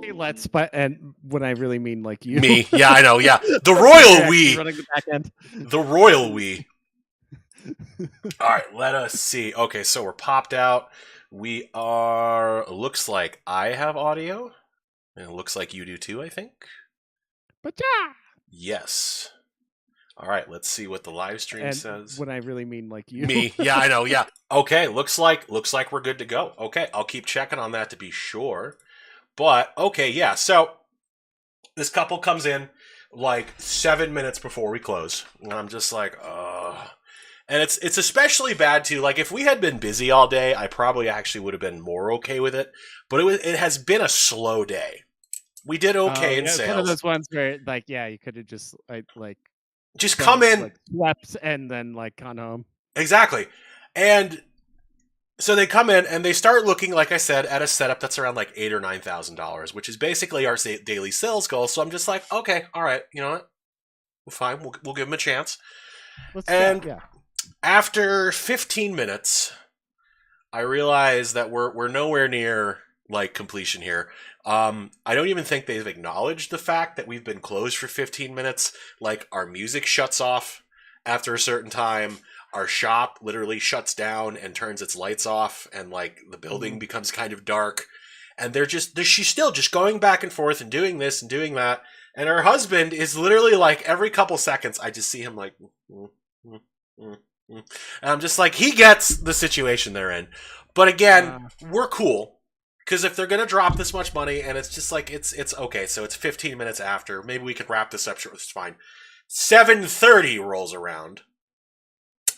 say let's, but and when I really mean like you. Me. Yeah, I know. Yeah. The You're royal actually we. running the back end. The royal we. All right, let us see. Okay, so we're popped out. We are. Looks like I have audio. And it looks like you do too, I think. But yeah. Yes. All right, let's see what the live stream And says. when I really mean like you. Me. Yeah, I know. Yeah. Okay, looks like we're good to go. Okay, I'll keep checking on that to be sure. But okay, yeah. So this couple comes in like 7 minutes before we close, and I'm just like, and it's especially bad too. Like if we had been busy all day, I probably actually would have been more okay with it. But it has been a slow day. We did okay in It's sales. one of those ones where like you could have just just come in, like swept and then like gone home. Exactly. And so they come in and they start looking, like I said, at a setup that's around like $8,000 or $9,000, which is basically our daily sales goal. So I'm just like, okay, all right, you know what? Fine, we'll give them a chance. After 15 minutes, I realize that we're nowhere near like completion here. I don't even think they've acknowledged the fact that we've been closed for 15 minutes. Like our music shuts off after a certain time. Our shop literally shuts down and turns its lights off, and like the building becomes kind of dark. And she's still just going back and forth and doing this and doing that. And her husband is literally like every couple seconds, I just see him like, and I'm just like, he gets the situation they're in. But again, we're cool. Because if they're going to drop this much money, and it's just like, it's okay. So it's 15 minutes after. Maybe we could wrap this up. Sure, it's fine. 7:30 rolls around.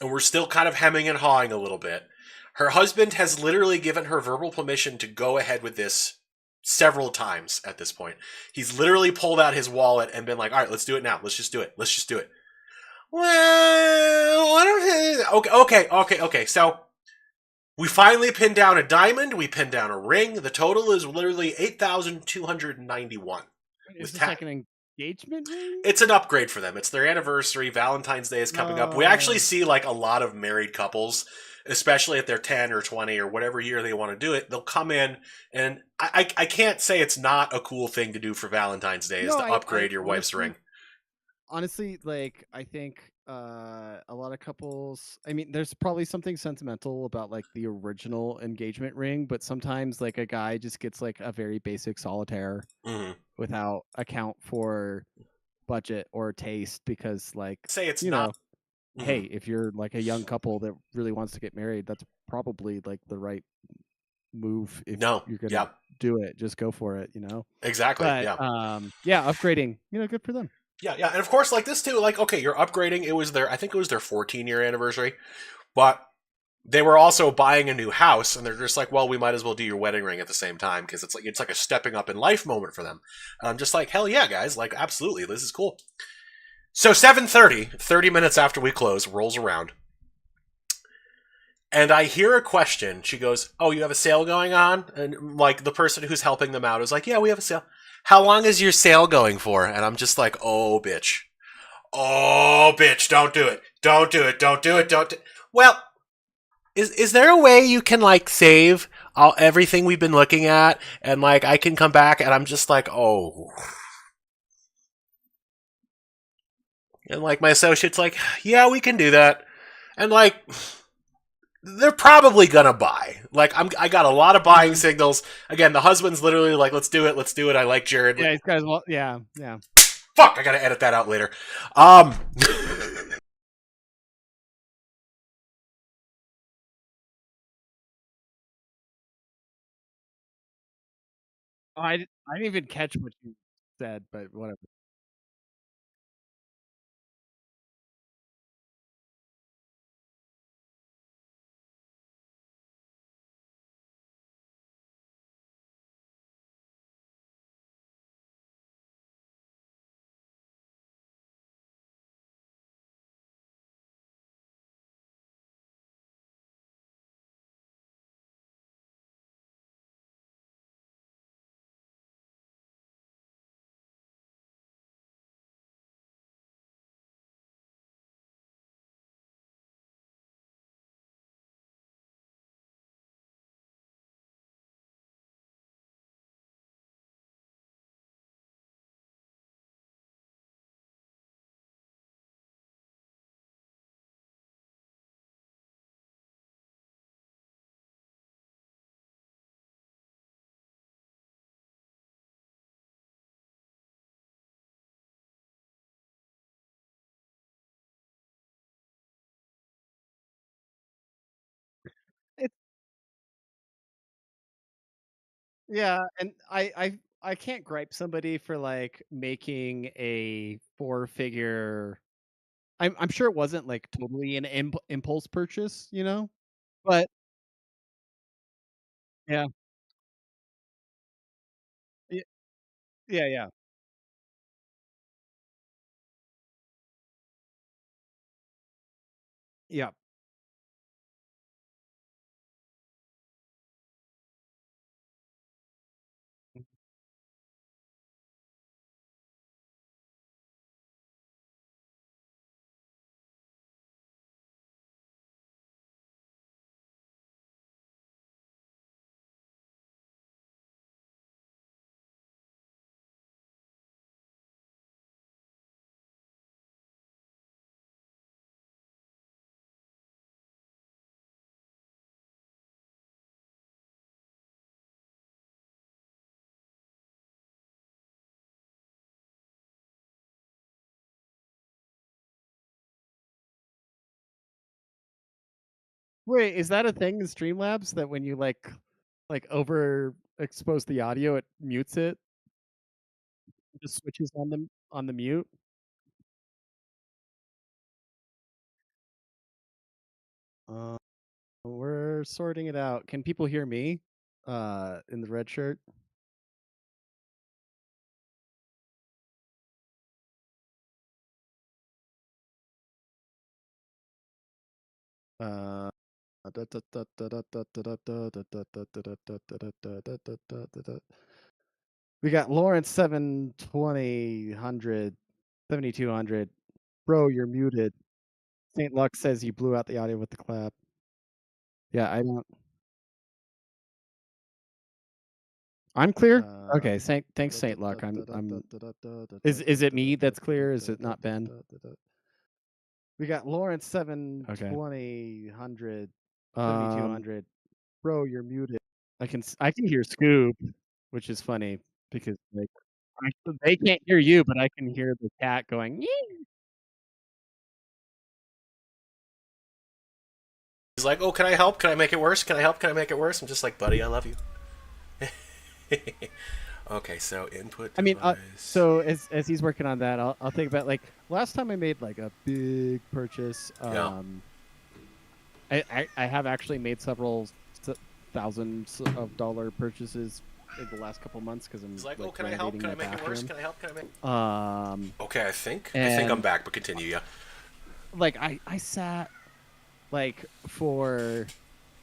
And we're still kind of hemming and hawing a little bit. Her husband has literally given her verbal permission to go ahead with this several times at this point. He's literally pulled out his wallet and been like, all right, let's do it now. Let's just do it. Let's just do it. Well, okay. So we finally pinned down a diamond. We pinned down a ring. The total is literally 8,291. Is this like an engagement ring? It's an upgrade for them. It's their anniversary. Valentine's Day is coming up. We actually see like a lot of married couples, especially at their 10 or 20 or whatever year they want to do it. They'll come in, and I can't say it's not a cool thing to do for Valentine's Day is to upgrade your wife's ring. Honestly, like I think a lot of couples, I mean, there's probably something sentimental about like the original engagement ring, but sometimes like a guy just gets like a very basic solitaire without account for budget or taste, because like say it's not hey, if you're like a young couple that really wants to get married, that's probably like the right move. If you're gonna do it, just go for it, Exactly. But, upgrading, good for them. Yeah, and of course, like this too, like, okay, you're upgrading. I think it was their 14-year anniversary, but they were also buying a new house, and they're just like, well, we might as well do your wedding ring at the same time, because it's like a stepping up in life moment for them. And I'm just like, hell yeah, guys, like, absolutely, this is cool. So 7:30, 30 minutes after we close, rolls around, and I hear a question. She goes, oh, you have a sale going on? And like the person who's helping them out is like, yeah, we have a sale. How long is your sale going for? And I'm just like, oh, bitch. Oh, bitch, don't do it. Don't do it. Don't do it. Don't do it. Well, is there a way you can, like, save everything we've been looking at, and, like, I can come back? And I'm just like, oh. And, like, my associate's like, yeah, we can do that. And, like, they're probably gonna buy. Like, I got a lot of buying signals. Again, the husband's literally like, let's do it. I like Jared. Yeah, he's guys. Well, yeah. Fuck, I gotta edit that out later. I didn't even catch what you said, but whatever. Yeah, and I can't gripe somebody for, like, making a four-figure. I'm sure it wasn't, like, totally an impulse purchase, you know? But yeah. Ye yeah, yeah. Yeah. Wait, is that a thing in Streamlabs that when you, like, overexpose the audio, it mutes it? It just switches on the mute? Uh, we're sorting it out. Can people hear me, in the red shirt? Uh, we got Lawrence 720, 100, 7200. Bro, you're muted. Saint Luck says you blew out the audio with the clap. Yeah, I don't. I'm clear? Okay, thanks, Saint Luck. I'm is it me that's clear? Is it not Ben? We got Lawrence Okay. 720, 100, Um, 7200. Bro, you're muted. I can hear Scoop, which is funny because, like, they can't hear you, but I can hear the cat going, "Yee." he's like, "Oh, can I help? Can I make it worse? Can I help? Can I make it worse?" I'm just like, "Buddy, I love you." Okay, so input I mean, device. so as he's working on that, I'll think about, like, last time I made, like, a big purchase, Yeah. I have actually made several thousands of dollar purchases in the last couple months because He's I'm like, "Oh, like can I help? renovating Can I my make it worse? bathroom. Can I help? Can I make?" Um, Okay, I think I'm and back, but continue. Yeah. like I sat like for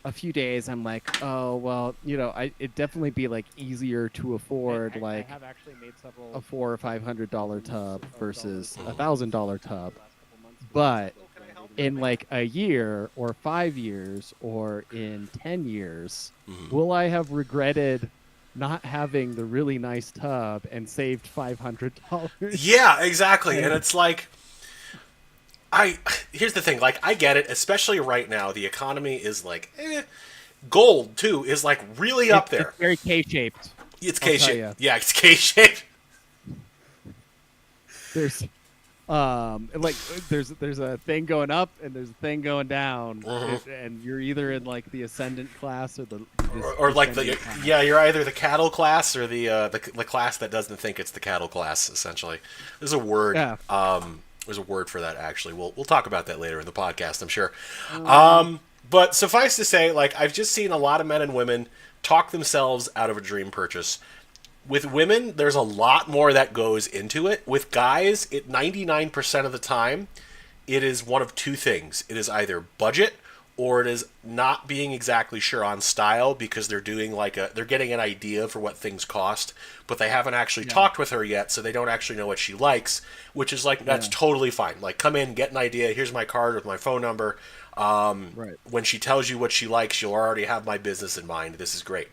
a few days. I'm like, oh well, it'd definitely be like easier to afford I like have actually made a several $400 or $500 tub dollars versus a Mhm. $1,000 in tub. the last couple months because I'm just But like, "Oh, can I help? Can I in make?" like a year or 5 years or in 10 years, Mhm. will I have regretted not having the really nice tub and saved $500? Yeah, exactly. And And it's like, I here's the thing. Like, I get it, especially right now. The economy is like, gold too is like really up it's there. very K-shaped. It's I'll K tell shaped. you. Yeah, it's K shaped. There's there's a thing going up and there's a thing going down, and you're either in like the ascendant class or the Or like descending the class. yeah, you're either the cattle class or the class that doesn't think it's the cattle class. Essentially, there's a word. Yeah. There's a word for that. Actually, we'll talk about that later in the podcast. I'm sure. Um, But suffice to say, like, I've just seen a lot of men and women talk themselves out of a dream purchase. With women, there's a lot more that goes into it. With guys, 99% of the time, it is one of two things. It is either budget or it is not being exactly sure on style because they're getting an idea for what things cost, but they haven't actually yeah. talked with her yet, so they don't actually know what she likes, which is like that's Yeah. totally fine. Like, come in, get an idea. Here's my card with my phone number. Right. When she tells you what she likes, you'll already have my business in mind. This is great.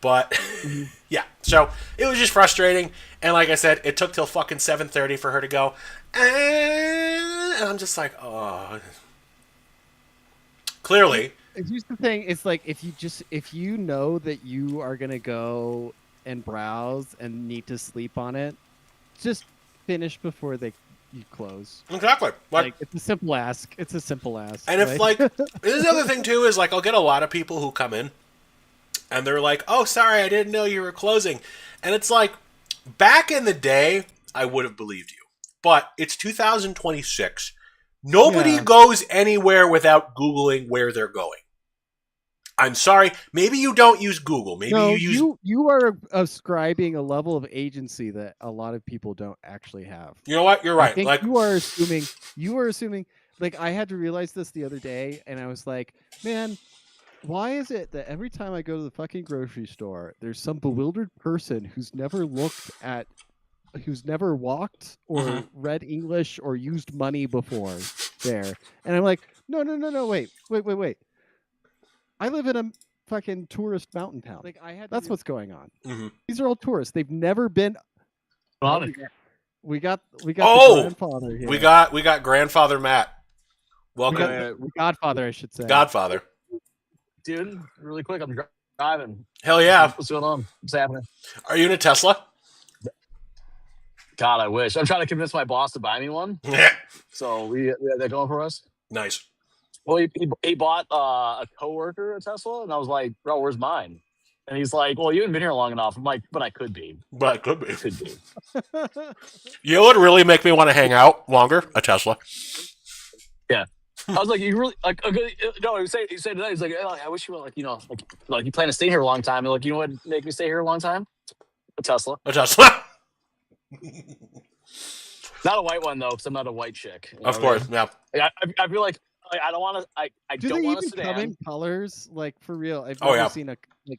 But Mhm. yeah, so it was just frustrating, and like I said, it took till fucking 7:30 for her to go, and I'm just like, oh, It, clearly, here's the thing: it's like if you know that you are gonna go and browse and need to sleep on it, just finish before you close. exactly. Like, Like it's a simple ask. It's a simple ask. and if Like like, this is the other thing too is like I'll get a lot of people who come in and they're like, "Oh, sorry, I didn't know you were closing." And it's like, back in the day, I would have believed you, but it's 2026. Nobody Yeah. goes anywhere without Googling where they're going. I'm sorry. Maybe you don't use Google. Maybe you No, use. you are ascribing a level of agency that a lot of people don't actually have. You know what? You're I right. think Like, you are assuming like I had to realize this the other day and I was like, man, why is it that every time I go to the fucking grocery store, there's some bewildered person who's never walked or mhm. read English or used money before there? And I'm like, no, wait. I live in a fucking tourist mountain town. Like that's what's going on. Mhm. These are all tourists. They've never been. Oh, On we got the Oh, grandfather here. we got grandfather Matt. We got Welcome, the Godfather, I should say. Godfather. dude, really quick, I'm driving. Hell yeah. What's going on? What's happening? Are you in a Tesla? God, I wish. I'm trying to convince my boss to buy me one. So we have that going for us. Nice. Well, he bought a coworker a Tesla, and I was like, bro, where's mine? And he's like, well, you haven't been here long enough. I'm like, but I could be. But it could be. Could be. You know what would really make me want to hang out longer? A Tesla. Yeah. I was like, you really like? Okay, no, he said that. He's like, oh, I wish you were like you plan to stay here a long time. And like, you know what make me stay here a long time? A Tesla. A Tesla. Not a white one though, because I'm not a white chick. You know Of what I course, mean? yeah. I feel like I don't want to. I Do don't they want a even come in sedan. colors? Like for real? I've Oh, never yeah. seen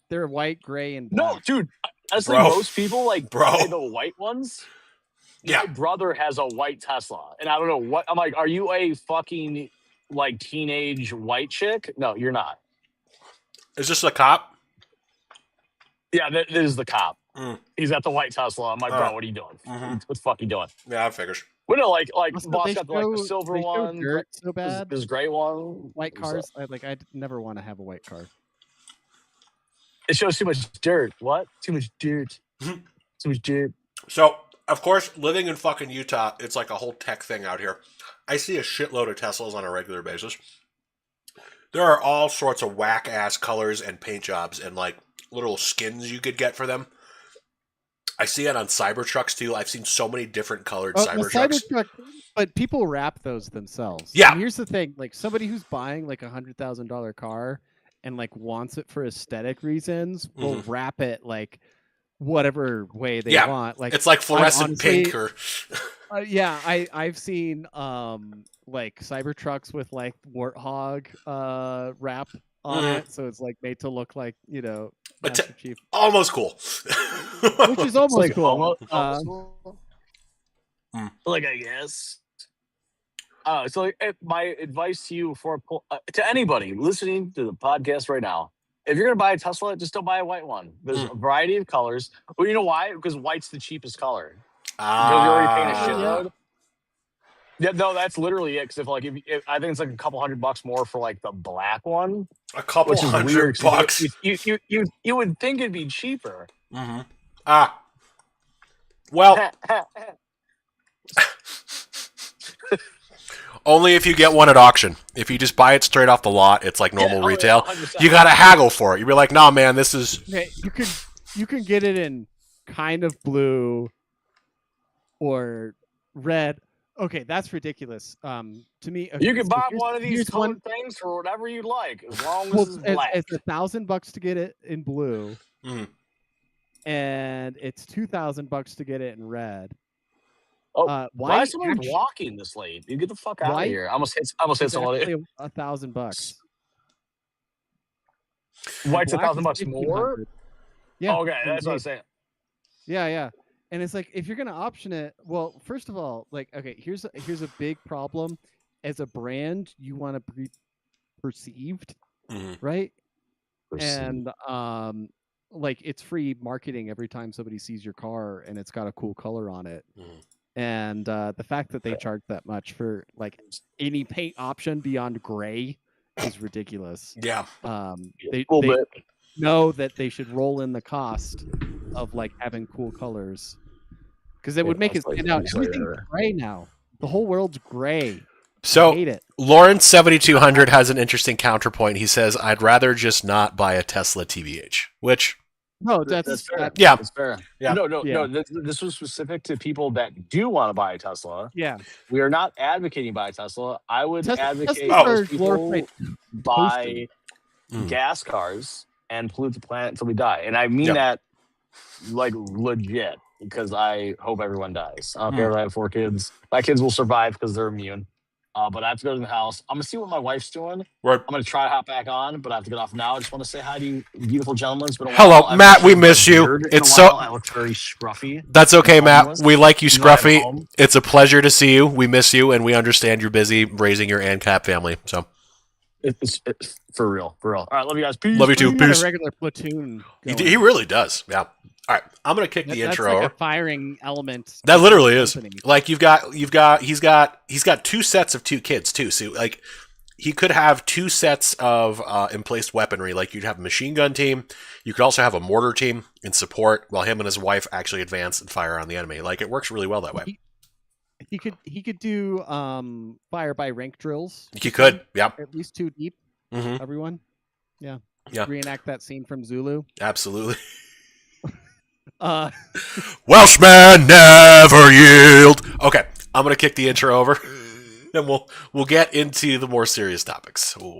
they're white, gray, and black. No, dude. Honestly, Bro. most people like Bro. buy the white ones. Yeah. My brother has a white Tesla, and I don't know what. I'm like, are you a fucking like teenage white chick? No, you're not. Is this a cop? Yeah, that is the cop. Mm. He's got the white Tesla. I'm like, bro, what are you doing? Mhm. What the fuck you doing? Yeah, I figures. Well, no, like Also, boss they got the silver they show one, dirt so bad. this gray one, White cars, I'd never want to have a white car. It shows too much dirt. What? Too much dirt. Mhm. Too much dirt. So, of course, living in fucking Utah, it's like a whole tech thing out here. I see a shitload of Teslas on a regular basis. There are all sorts of whack-ass colors and paint jobs and, like, little skins you could get for them. I see it on Cybertrucks, too. I've seen so many different colored Cybertrucks. Cybertruck, but people wrap those themselves. Yeah. And here's the thing: like somebody who's buying like $100,000 car and like wants it for aesthetic reasons will wrap it like whatever way they want. Like it's like fluorescent honestly, pink or yeah, I've seen like Cybertrucks with like warthog wrap on it, so it's like made to look like Master Chief, almost cool. which is almost like cool. almost cool. Like I guess. So my advice to you to anybody listening to the podcast right now: if you're gonna buy a Tesla, just don't buy a white one. There's a variety of colors. Well, you know why? Because white's the cheapest color. Because you're already paying a shitload. Yeah, no, that's literally it. Because if I think it's like a couple $100 more for like the black one. A couple which is $100. Weird, you would think it'd be cheaper. Well, only if you get one at auction. If you just buy it straight off the lot, it's like normal retail. You gotta haggle for it. You'd be like, "Nah, man, this is." Okay, you can get it in kind of blue or red. Okay, that's ridiculous. To me, you can buy one of these colored things for whatever you like, as long as it's black. It's $1,000 to get it in blue, and it's $2,000 to get it in red. Why is someone walking this late? You get the fuck out of here! I almost hit someone. $1,000. White's $1,000 more. Yeah. Okay, that's what I'm saying. Yeah. And it's like if you're gonna option it, well, first of all, like okay, here's a big problem. As a brand, you want to be perceived, right? And like it's free marketing every time somebody sees your car and it's got a cool color on it. And the fact that they charge that much for like any paint option beyond gray is ridiculous. Yeah. They know that they should roll in the cost of like having cool colors because it would make it stand out. Everything's gray now. The whole world's gray. So hate it. Lawrence 7200 has an interesting counterpoint. He says, "I'd rather just not buy a Tesla, TBH." Which, No, That's fair. yeah, That's fair. yeah. No. This was specific to people that do want to buy a Tesla. yeah. We are not advocating buy a Tesla. I would advocate Teslas those are glorified people toasting. buy gas cars and pollute the planet until we die. And I mean Yep. that like legit, because I hope everyone dies. I don't care if I have 4 kids. My kids will survive because they're immune. But I have to go to the house. I'm gonna see what my wife's doing. Right. I'm gonna try to hop back on, but I have to get off now. I just want to say hi to you, beautiful gentlemen. It's been a Hello, while. Matt, we miss you. It's so. I look very scruffy. That's okay, Matt. Homeless. We like you, Even though I'm Scruffy. home. It's a pleasure to see you. We miss you, and we understand you're busy raising your ANCAP family. So, It's for real, for real. All right, love you guys. Peace. love you too. He's got Peace. a regular platoon. He going. really does. Yeah. All right, I'm gonna kick the That's intro. like over. a firing element. That literally is. company. Like he's got 2 sets of 2 kids too. So like he could have 2 sets of emplaced weaponry. Like you'd have a machine gun team. You could also have a mortar team in support while him and his wife actually advance and fire on the enemy. Like it works really well that way. He could do fire by rank drills. He could. Yeah. At least 2 deep. Mm-hmm. Everyone. Yeah. Yeah. Reenact that scene from Zulu. Absolutely. Uh, Welshman never yield. Okay, I'm gonna kick the intro over, and we'll get into the more serious topics. Ooh.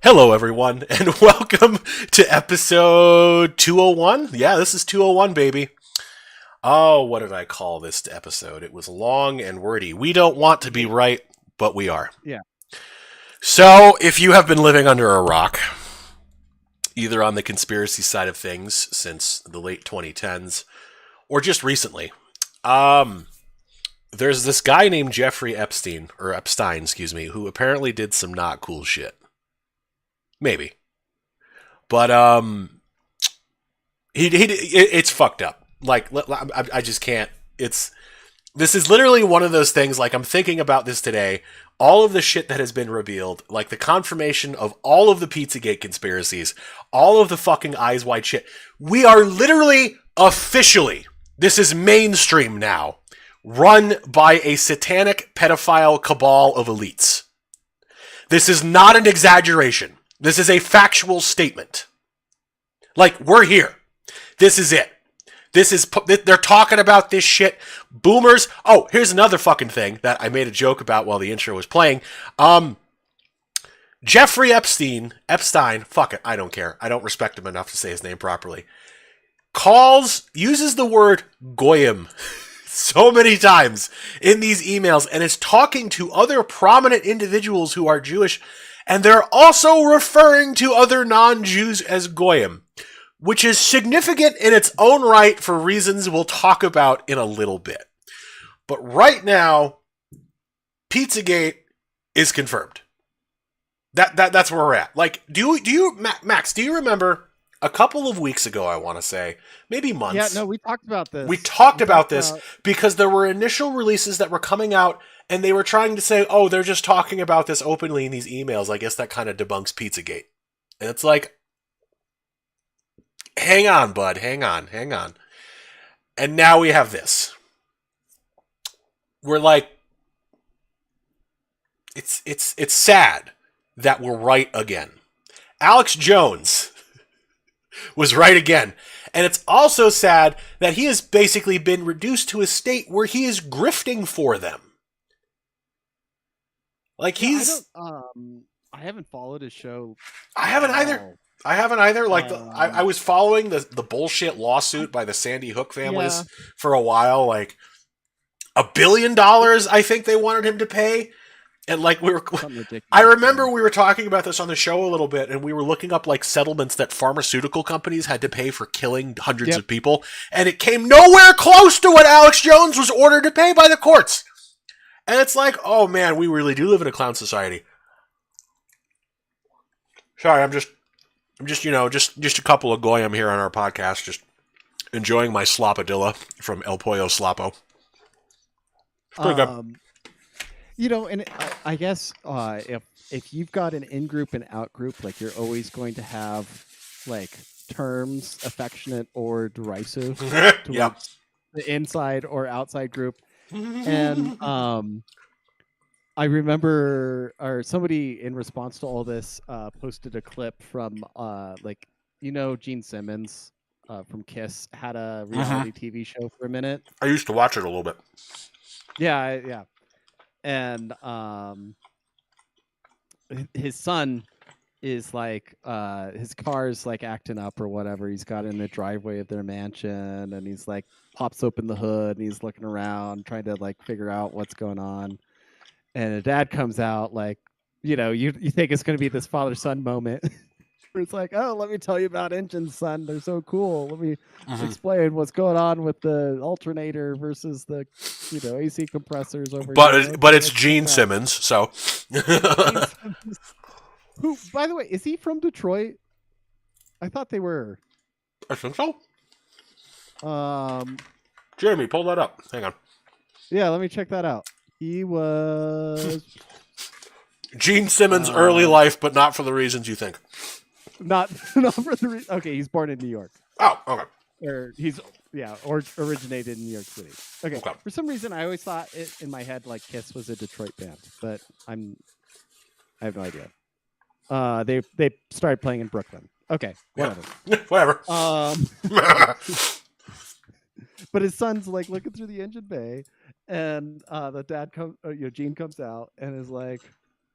Hello, everyone, and welcome to episode 201. Yeah, this is 201, baby. Oh, what did I call this episode? It was long and wordy. We don't want to be right, but we are. Yeah. So, if you have been living under a rock, either on the conspiracy side of things since the late 2010s, or just recently, there's this guy named Jeffrey Epstein, who apparently did some not cool shit. Maybe. But, it's fucked up. Like, I just can't. This is literally one of those things, like, I'm thinking about this today. All of the shit that has been revealed, like the confirmation of all of the Pizzagate conspiracies, all of the fucking eyes wide shit. We are literally, officially, this is mainstream now, run by a satanic pedophile cabal of elites. This is not an exaggeration. This is a factual statement. Like, we're here. This is it. They're talking about this shit. Boomers. Oh, here's another fucking thing that I made a joke about while the intro was playing. Jeffrey Epstein, fuck it, I don't care. I don't respect him enough to say his name properly. Uses the word goyim so many times in these emails and is talking to other prominent individuals who are Jewish, and they're also referring to other non-Jews as goyim, which is significant in its own right for reasons we'll talk about in a little bit. But right now, Pizzagate is confirmed. That's where we're at. Like, Max, do you remember a couple of weeks ago, I want to say, maybe months. Yeah, no, we talked about this. We talked about this because there were initial releases that were coming out and they were trying to say, oh, they're just talking about this openly in these emails. I guess that kind of debunks Pizzagate. And it's like, hang on, bud. Hang on. And now we have this. We're like, it's sad that we're right again. Alex Jones was right again. And it's also sad that he has basically been reduced to a state where he is grifting for them. Like he's... I haven't followed his show. I haven't either. Like, I was following the bullshit lawsuit by the Sandy Hook families for a while. Like, $1 billion, I think they wanted him to pay. And like I remember we were talking about this on the show a little bit, and we were looking up like settlements that pharmaceutical companies had to pay for killing hundreds of people, and it came nowhere close to what Alex Jones was ordered to pay by the courts. And it's like, oh man, we really do live in a clown society. Sorry, I'm just a couple of goyim here on our podcast, just enjoying my slopadilla from El Pollo Slapo. It's pretty good. And I guess if you've got an in-group and out-group, like you're always going to have like terms affectionate or derisive Yep. towards the inside or outside group. And I remember, or somebody in response to all this posted a clip from like, Gene Simmons from Kiss had a reality TV show for a minute. I used to watch it a little bit. Yeah. And his son is like his car's like acting up or whatever. He's got in the driveway of their mansion, and he's like pops open the hood and he's looking around trying to like figure out what's going on. And the dad comes out like, you think it's going to be this father-son moment where it's like, oh, let me tell you about engines, son. They're so cool. Let me explain what's going on with the alternator versus the, AC compressors over here. But it's Gene Simmons, so. Who, by the way, is he from Detroit? I thought they were. I think so. Jeremy, pull that up. Hang on. Yeah, let me check that out. He was Gene Simmons' early life, but not for the reasons you think. Not for the okay. He's born in New York. Oh, okay. Or originated in New York City. Okay. For some reason, I always thought it in my head like Kiss was a Detroit band, but I have no idea. They started playing in Brooklyn. Okay, whatever. Yeah. Whatever. But his son's like looking through the engine bay, and the dad Gene comes out and is like,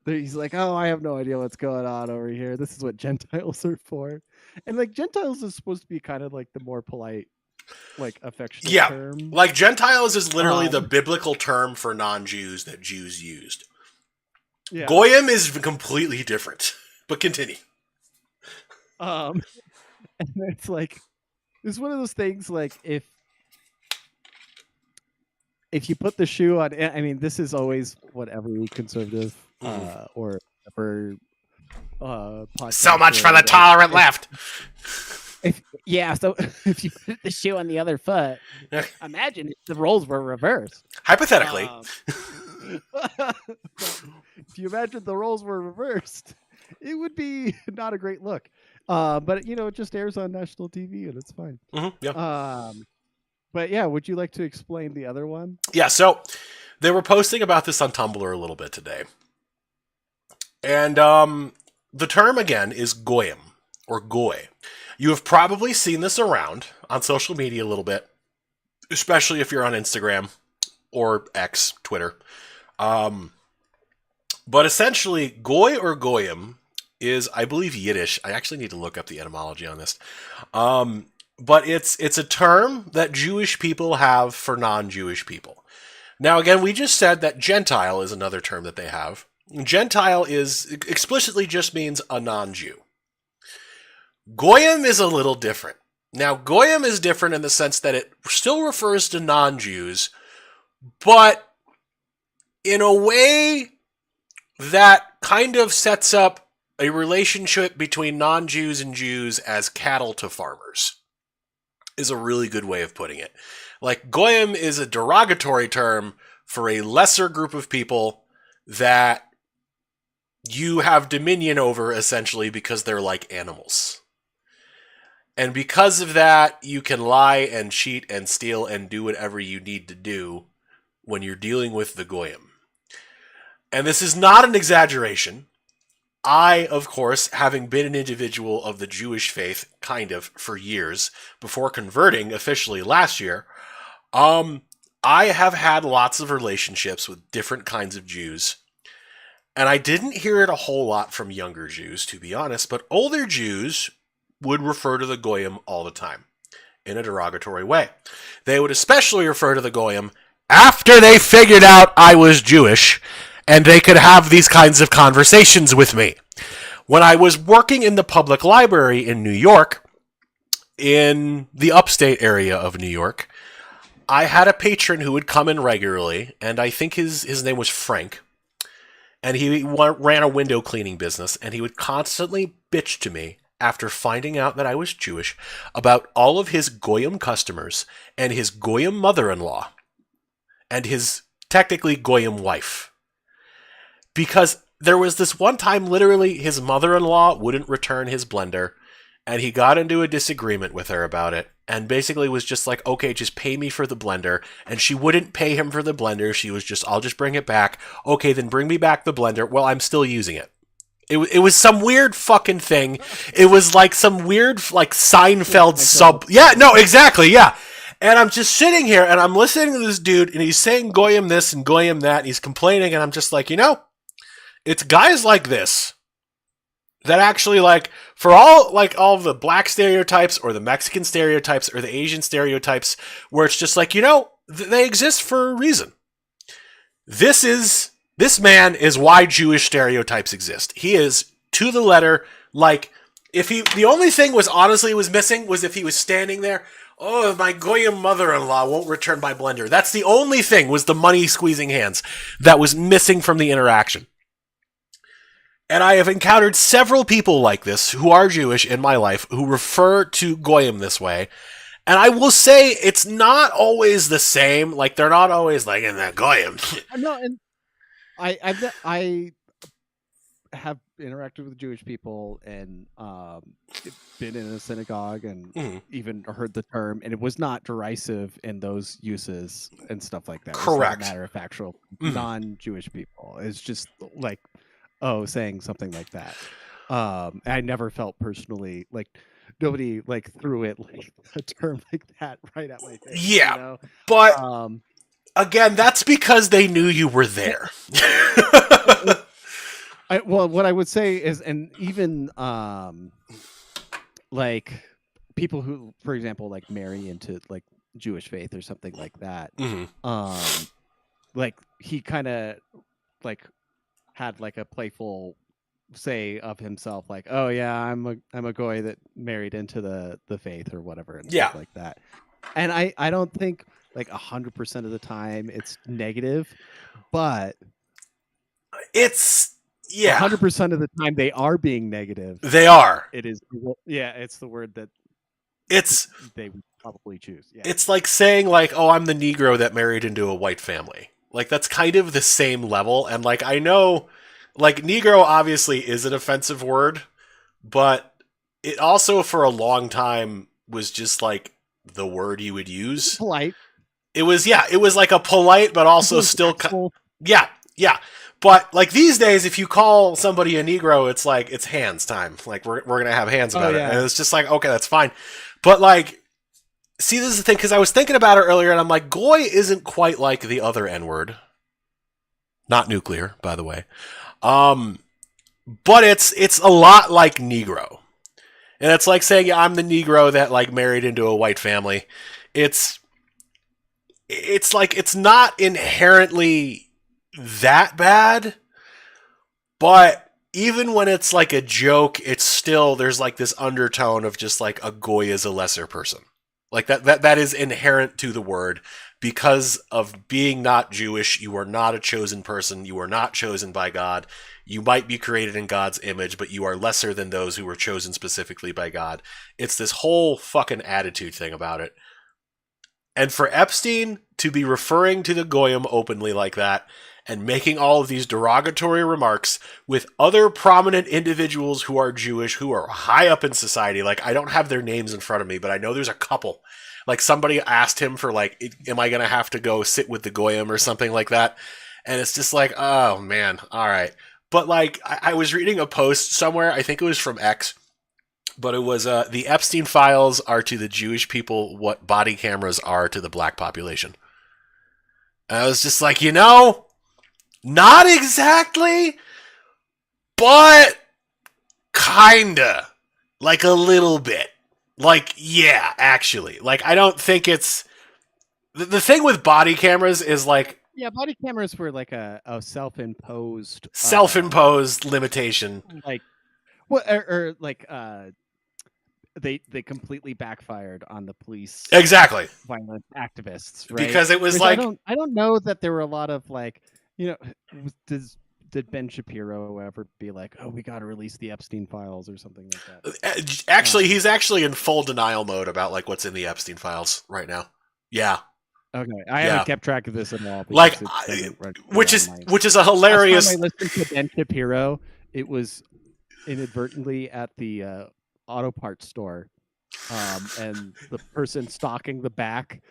he's like, oh, I have no idea what's going on over here. This is what Gentiles are for, and like Gentiles is supposed to be kind of like the more polite, like affectionate term. Like Gentiles is literally the biblical term for non-Jews that Jews used. Yeah. Goyim is completely different, but continue. And it's like, it's one of those things like if you put the shoe on, I mean, this is always what every conservative or ever so much for the tolerant left. So if you put the shoe on the other foot, imagine if the roles were reversed. Hypothetically. If you imagine the roles were reversed, it would be not a great look. But it just airs on national TV and it's fine. Yeah. But yeah, would you like to explain the other one? Yeah, so they were posting about this on Tumblr a little bit today. And the term, again, is goyim, or goy. You have probably seen this around on social media a little bit, especially if you're on Instagram or X, Twitter. But essentially, goy or goyim is, I believe, Yiddish. I actually need to look up the etymology on this. But it's a term that Jewish people have for non-Jewish people. Now, again, we just said that Gentile is another term that they have. Gentile explicitly just means a non-Jew. Goyim is a little different. Now, goyim is different in the sense that it still refers to non-Jews, but in a way that kind of sets up a relationship between non-Jews and Jews as cattle to farmers, is a really good way of putting it. Like, goyim is a derogatory term for a lesser group of people that you have dominion over, essentially, because they're like animals. And because of that, you can lie and cheat and steal and do whatever you need to do when you're dealing with the goyim. And this is not an exaggeration. I, of course, having been an individual of the Jewish faith, kind of, for years, before converting officially last year, I have had lots of relationships with different kinds of Jews. And I didn't hear it a whole lot from younger Jews, to be honest, but older Jews would refer to the goyim all the time, in a derogatory way. They would especially refer to the goyim after they figured out I was Jewish, and they could have these kinds of conversations with me. When I was working in the public library in New York, in the upstate area of New York, I had a patron who would come in regularly, and I think his name was Frank, and he ran a window cleaning business, and he would constantly bitch to me after finding out that I was Jewish about all of his goyim customers and his goyim mother-in-law and his technically goyim wife. Because there was this one time, literally, his mother-in-law wouldn't return his blender, and he got into a disagreement with her about it, and basically was just like, okay, just pay me for the blender. And she wouldn't pay him for the blender. She was just, I'll just bring it back. Okay, then bring me back the blender. Well, I'm still using it. It was some weird fucking thing. It was like some weird, like, Seinfeld sub. Yeah, no, exactly, yeah. And I'm just sitting here, and I'm listening to this dude, and he's saying goyim this and goyim that, and he's complaining, and I'm just like, it's guys like this that actually, like, for all the black stereotypes or the Mexican stereotypes or the Asian stereotypes, where it's just like, they exist for a reason. This man is why Jewish stereotypes exist. He is, to the letter, like, the only thing was missing was if he was standing there, oh, my goyim mother-in-law won't return my blender. That's the only thing, was the money squeezing hands that was missing from the interaction. And I have encountered several people like this who are Jewish in my life who refer to goyim this way. And I will say it's not always the same. Like, they're not always like, in that goyim. No, and I have interacted with Jewish people and been in a synagogue and even heard the term, and it was not derisive in those uses and stuff like that. Correct. It's not a matter of factual non-Jewish people. It's just like, saying something like that. I never felt personally like nobody like threw it like a term like that right at my face. Yeah, but again, that's because they knew you were there. Well, what I would say is, and even like people who, for example, like marry into like Jewish faith or something like that, like he kind of like had like a playful say of himself, like, oh yeah, I'm a goy that married into the faith or whatever, and stuff like that. And I don't think like 100% of the time it's negative, but it's 100% of the time they are being negative. They are. It is. It's the word that they would probably choose. Yeah. It's like saying like, oh, I'm the Negro that married into a white family. Like, that's kind of the same level. And like, I know like Negro obviously is an offensive word, but it also for a long time was just like the word you would use. Polite. It was like a polite, but also still, yeah. But like these days, if you call somebody a Negro, it's like, it's hands time. Like we're going to have hands about it. And it's just like, okay, that's fine. But like, see, this is the thing, because I was thinking about it earlier, and I'm like, goy isn't quite like the other N-word. Not nuclear, by the way. But it's a lot like Negro. And it's like saying, yeah, I'm the Negro that like married into a white family. It's like, it's not inherently that bad, but even when it's like a joke, it's still, there's like this undertone of just like a goy is a lesser person. Like that is inherent to the word. Because of being not Jewish, you are not a chosen person. You are not chosen by God. You might be created in God's image, but you are lesser than those who were chosen specifically by God. It's this whole fucking attitude thing about it. And for Epstein to be referring to the goyim openly like that and making all of these derogatory remarks with other prominent individuals who are Jewish, who are high up in society, like I don't have their names in front of me, but I know there's a couple. Like somebody asked him for like, am I going to have to go sit with the goyim or something like that? And it's just like, oh man, all right. But like, I was reading a post somewhere, I think it was from X, but it was the Epstein files are to the Jewish people what body cameras are to the black population. And I was just like, not exactly, but kinda. Like a little bit. Like, yeah, actually. Like, I don't think it's... The thing with body cameras is like... Yeah, body cameras were like a self-imposed... Self-imposed limitation. Like, well, or like, they completely backfired on the police. Exactly. Violent activists, right? Because it was like... I don't know that there were a lot of like, did Ben Shapiro ever be like, oh, we got to release the Epstein files or something like that? Actually, he's actually in full denial mode about like what's in the Epstein files right now. Yeah. Okay, I haven't kept track of this at all. Like, which is a hilarious. Last time I listened to Ben Shapiro, it was inadvertently at the auto parts store, and the person stocking the back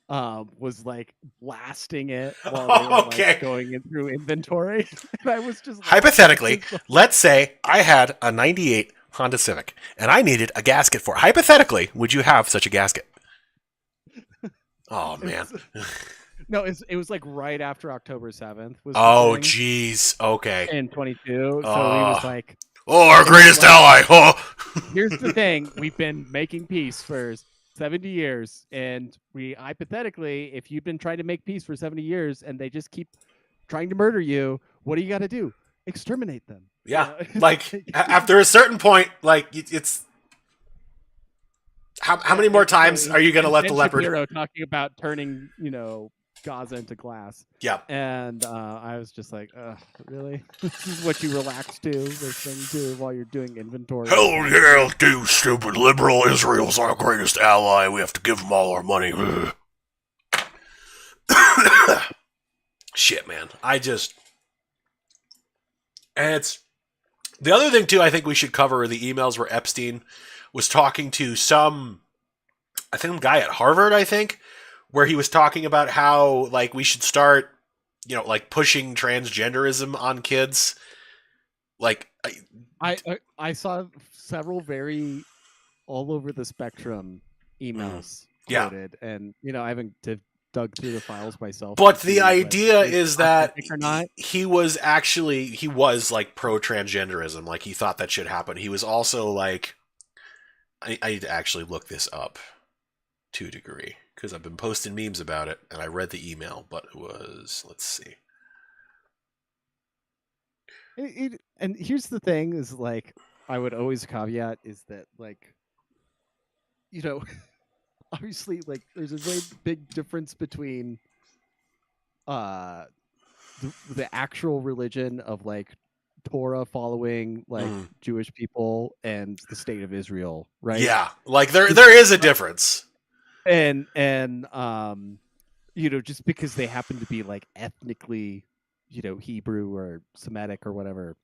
was like blasting it while they were like Okay. going in through inventory. And I was just laughing Hypothetically, because let's say I had a 98 Honda Civic and I needed a gasket for it. Hypothetically, would you have such a gasket? Oh, man. no, it was like right after October 7th was the Oh, thing jeez. Okay. in 22. So he was like, Oh, our and he was greatest like, ally. Oh. here's the thing: we've been making peace for 70 years, and we hypothetically, if you've been trying to make peace for 70 years and they just keep trying to murder you, what do you got to do? Exterminate them. Yeah. You know? Like, after a certain point, like, it's. How many more times are you going to let the leopard? Shapiro talking about turning, Gaza into glass. Yeah. And I was just like, really? This is what you relax to, listening to while you're doing inventory. Hell yeah, you stupid liberal. Israel's our greatest ally. We have to give them all our money. Shit, man. And it's the other thing too. I think we should cover are the emails where Epstein was talking to some guy at Harvard. I think where he was talking about how like we should start, like pushing transgenderism on kids. Like I saw several very all over the spectrum emails quoted, and I haven't dug through the files myself. But the idea is that or not. he was like pro transgenderism, like he thought that should happen. He was also like, I need to actually look this up to a degree because I've been posting memes about it, and I read the email, but it was, let's see. And here's the thing: is like I would always caveat is that like, obviously like there's a very big difference between the actual religion of like Torah following like Jewish people and the state of Israel, right? Yeah, like there is a difference. And just because they happen to be like ethnically, Hebrew or Semitic or whatever,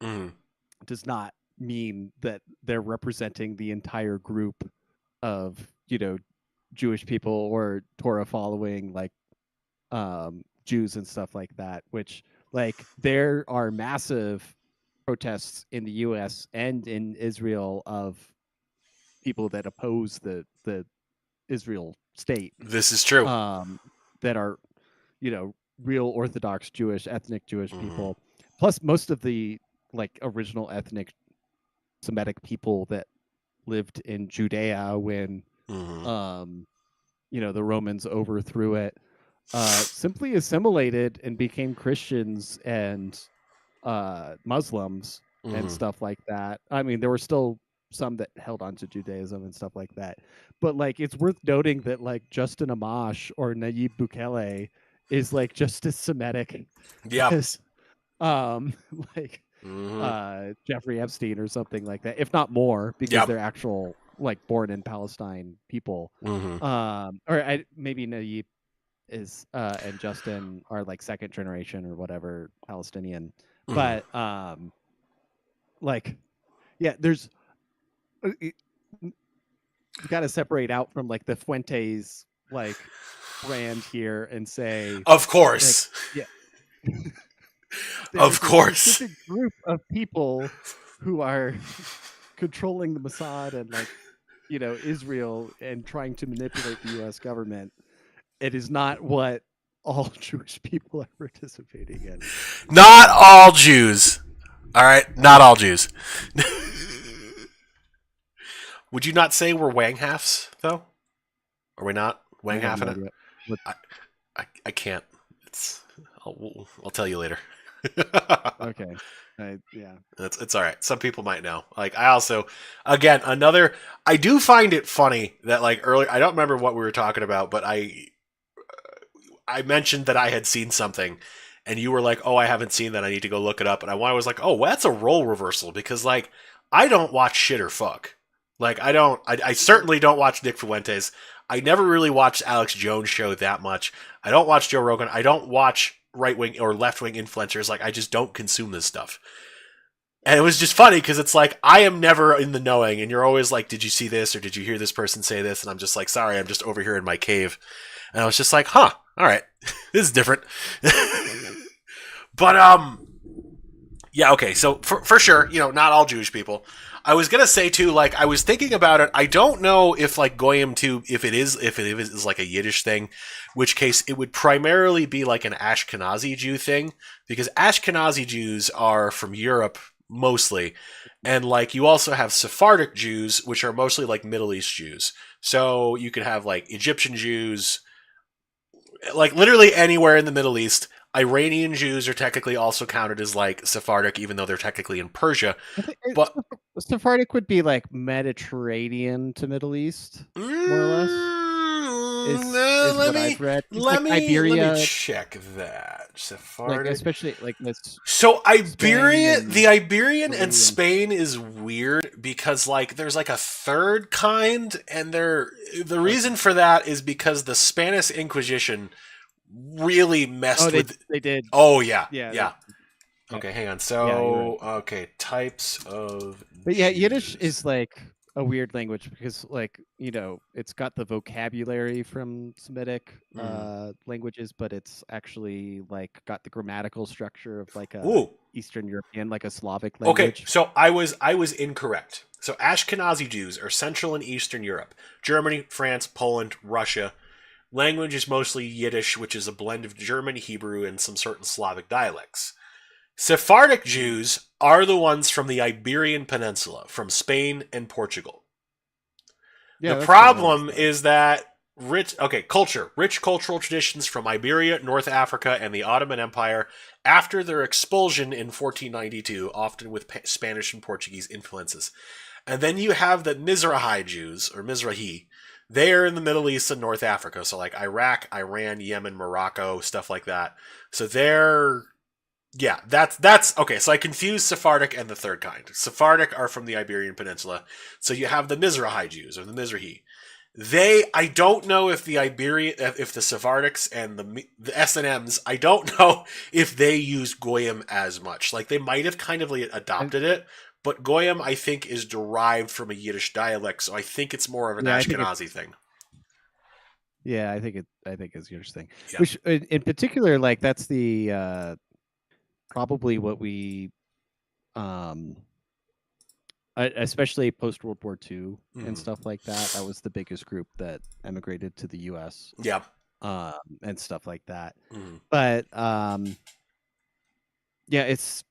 does not mean that they're representing the entire group of, Jewish people or Torah following like Jews and stuff like that, which like there are massive protests in the US and in Israel of people that oppose the Israel state. This is true. That are, real Orthodox Jewish, ethnic Jewish people. Plus most of the like original ethnic Semitic people that lived in Judea when the Romans overthrew it, simply assimilated and became Christians and Muslims and stuff like that. I mean, there were still some that held on to Judaism and stuff like that. But like it's worth noting that like Justin Amash or Nayib Bukele is like just as Semitic as like Jeffrey Epstein or something like that, if not more, because they're actual like born in Palestine people. Maybe Nayib is and Justin are like second generation or whatever Palestinian. But like there's you got to separate out from like the Fuentes like brand here and say, of course, like, of course, a specific group of people who are controlling the Mossad and like Israel and trying to manipulate the U.S. government. It is not what all Jewish people are participating in. Not all Jews. All right, not all Jews. Would you not say we're Wang halves though? Are we not Wang half in it? I can't. I'll tell you later. Okay. Yeah. It's all right. Some people might know. Like I also, again, I do find it funny that like earlier, I don't remember what we were talking about, but I mentioned that I had seen something and you were like, oh, I haven't seen that. I need to go look it up. And I was like, oh, well, that's a role reversal because like, I don't watch shit or fuck. Like I certainly don't watch Nick Fuentes. I never really watched Alex Jones' show that much. I don't watch Joe Rogan. I don't watch right-wing or left-wing influencers. Like I just don't consume this stuff. And it was just funny because it's like, I am never in the knowing, and you're always like, did you see this or did you hear this person say this? And I'm just like, sorry, I'm just over here in my cave. And I was just like, huh, all right, this is different. But yeah, okay. So for sure, not all Jewish people. I was gonna say too, like I was thinking about it. I don't know if like goyim too, if it is like a Yiddish thing, which case it would primarily be like an Ashkenazi Jew thing, because Ashkenazi Jews are from Europe mostly, and like you also have Sephardic Jews, which are mostly like Middle East Jews. So you could have like Egyptian Jews, like literally anywhere in the Middle East. Iranian Jews are technically also counted as like Sephardic, even though they're technically in Persia. I think But Sephardic would be like Mediterranean to Middle East, more or less. Is let what me I've read. It's let like me let me Iberia, check that like Sephardic. especially like this So Spain the and Iberian and Italy and Spain is weird because like there's like a third kind, and the reason okay. for that is because the Spanish Inquisition really Oh, messed with. they did. Oh yeah, Yeah, yeah. yeah, Okay, hang on. yeah. You're right. So okay, types of But yeah, Yiddish Jews. is like a weird language because like, it's got the vocabulary from Semitic Mm. languages, but it's actually like got the grammatical structure of like a Ooh, Eastern European, like a Slavic okay, language. so I was incorrect. So Ashkenazi Jews are Central and Eastern Europe, Germany, France, Poland, Russia. Language is mostly Yiddish, which is a blend of German, Hebrew, and some certain Slavic dialects. Sephardic Mhm. Jews are the ones from the Iberian Peninsula, from Spain and Portugal. The Yeah, that's what I always problem thought. is that rich cultural traditions from Iberia, North Africa, and the Ottoman Empire after their expulsion in 1492, often with Spanish and Portuguese influences. And then you have the Mizrahi Jews, or Mizrahi. They are in the Middle East and North Africa, so like Iraq, Iran, Yemen, Morocco, stuff like that. So they're yeah, that's okay. So I confused Sephardic and the third kind. Sephardic are from the Iberian Peninsula, so you have the Mizrahi Jews or the Mizrahi. I don't know if if the Sephardics and the S and M's, I don't know if they use goyim as much. Like they might have kind of like And adopted it, but goyim I think is derived from a Yiddish dialect, so I think it's more of an yeah, I think Ashkenazi thing. I think it's interesting. Yeah. Which in particular, like that's the probably what we um especially post World War II and Mm. stuff like that. That was the biggest group that emigrated to the U.S. Yeah. And stuff like that. Mm. But yeah, it's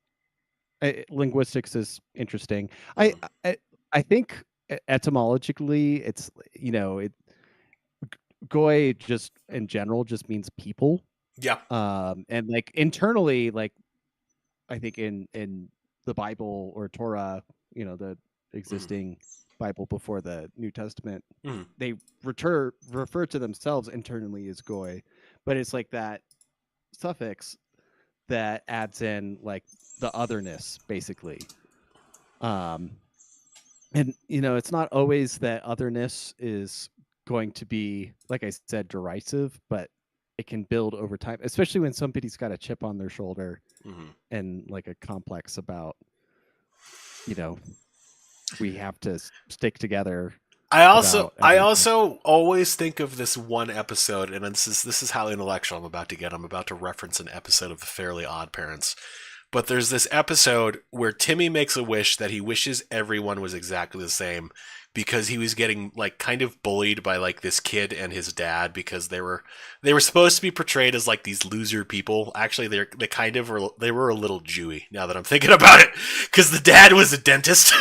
linguistics is interesting. I, Mm. I I think etymologically, it's it goy just in general just means people. Yeah. And like internally, like I think in the Bible or Torah, the Mm. existing Bible before the New Testament, Mm. they refer to themselves internally as goy, but it's like that suffix that adds in like the otherness basically. Um and it's not always that otherness is going to be, like I said, derisive, but it can build over time, especially when somebody's got a chip on their shoulder Mm. and like a complex about you know we have to stick together about I everything. also always think of this one episode, and this is how intellectual I'm about to get. I'm about to reference an episode of The Fairly Odd Parents. But there's this episode where Timmy makes a wish that he wishes everyone was exactly the same because he was getting like kind of bullied by like this kid and his dad because they were supposed to be portrayed as like these loser people. Actually, they were a little Jewy now that I'm thinking about it because the dad was a dentist.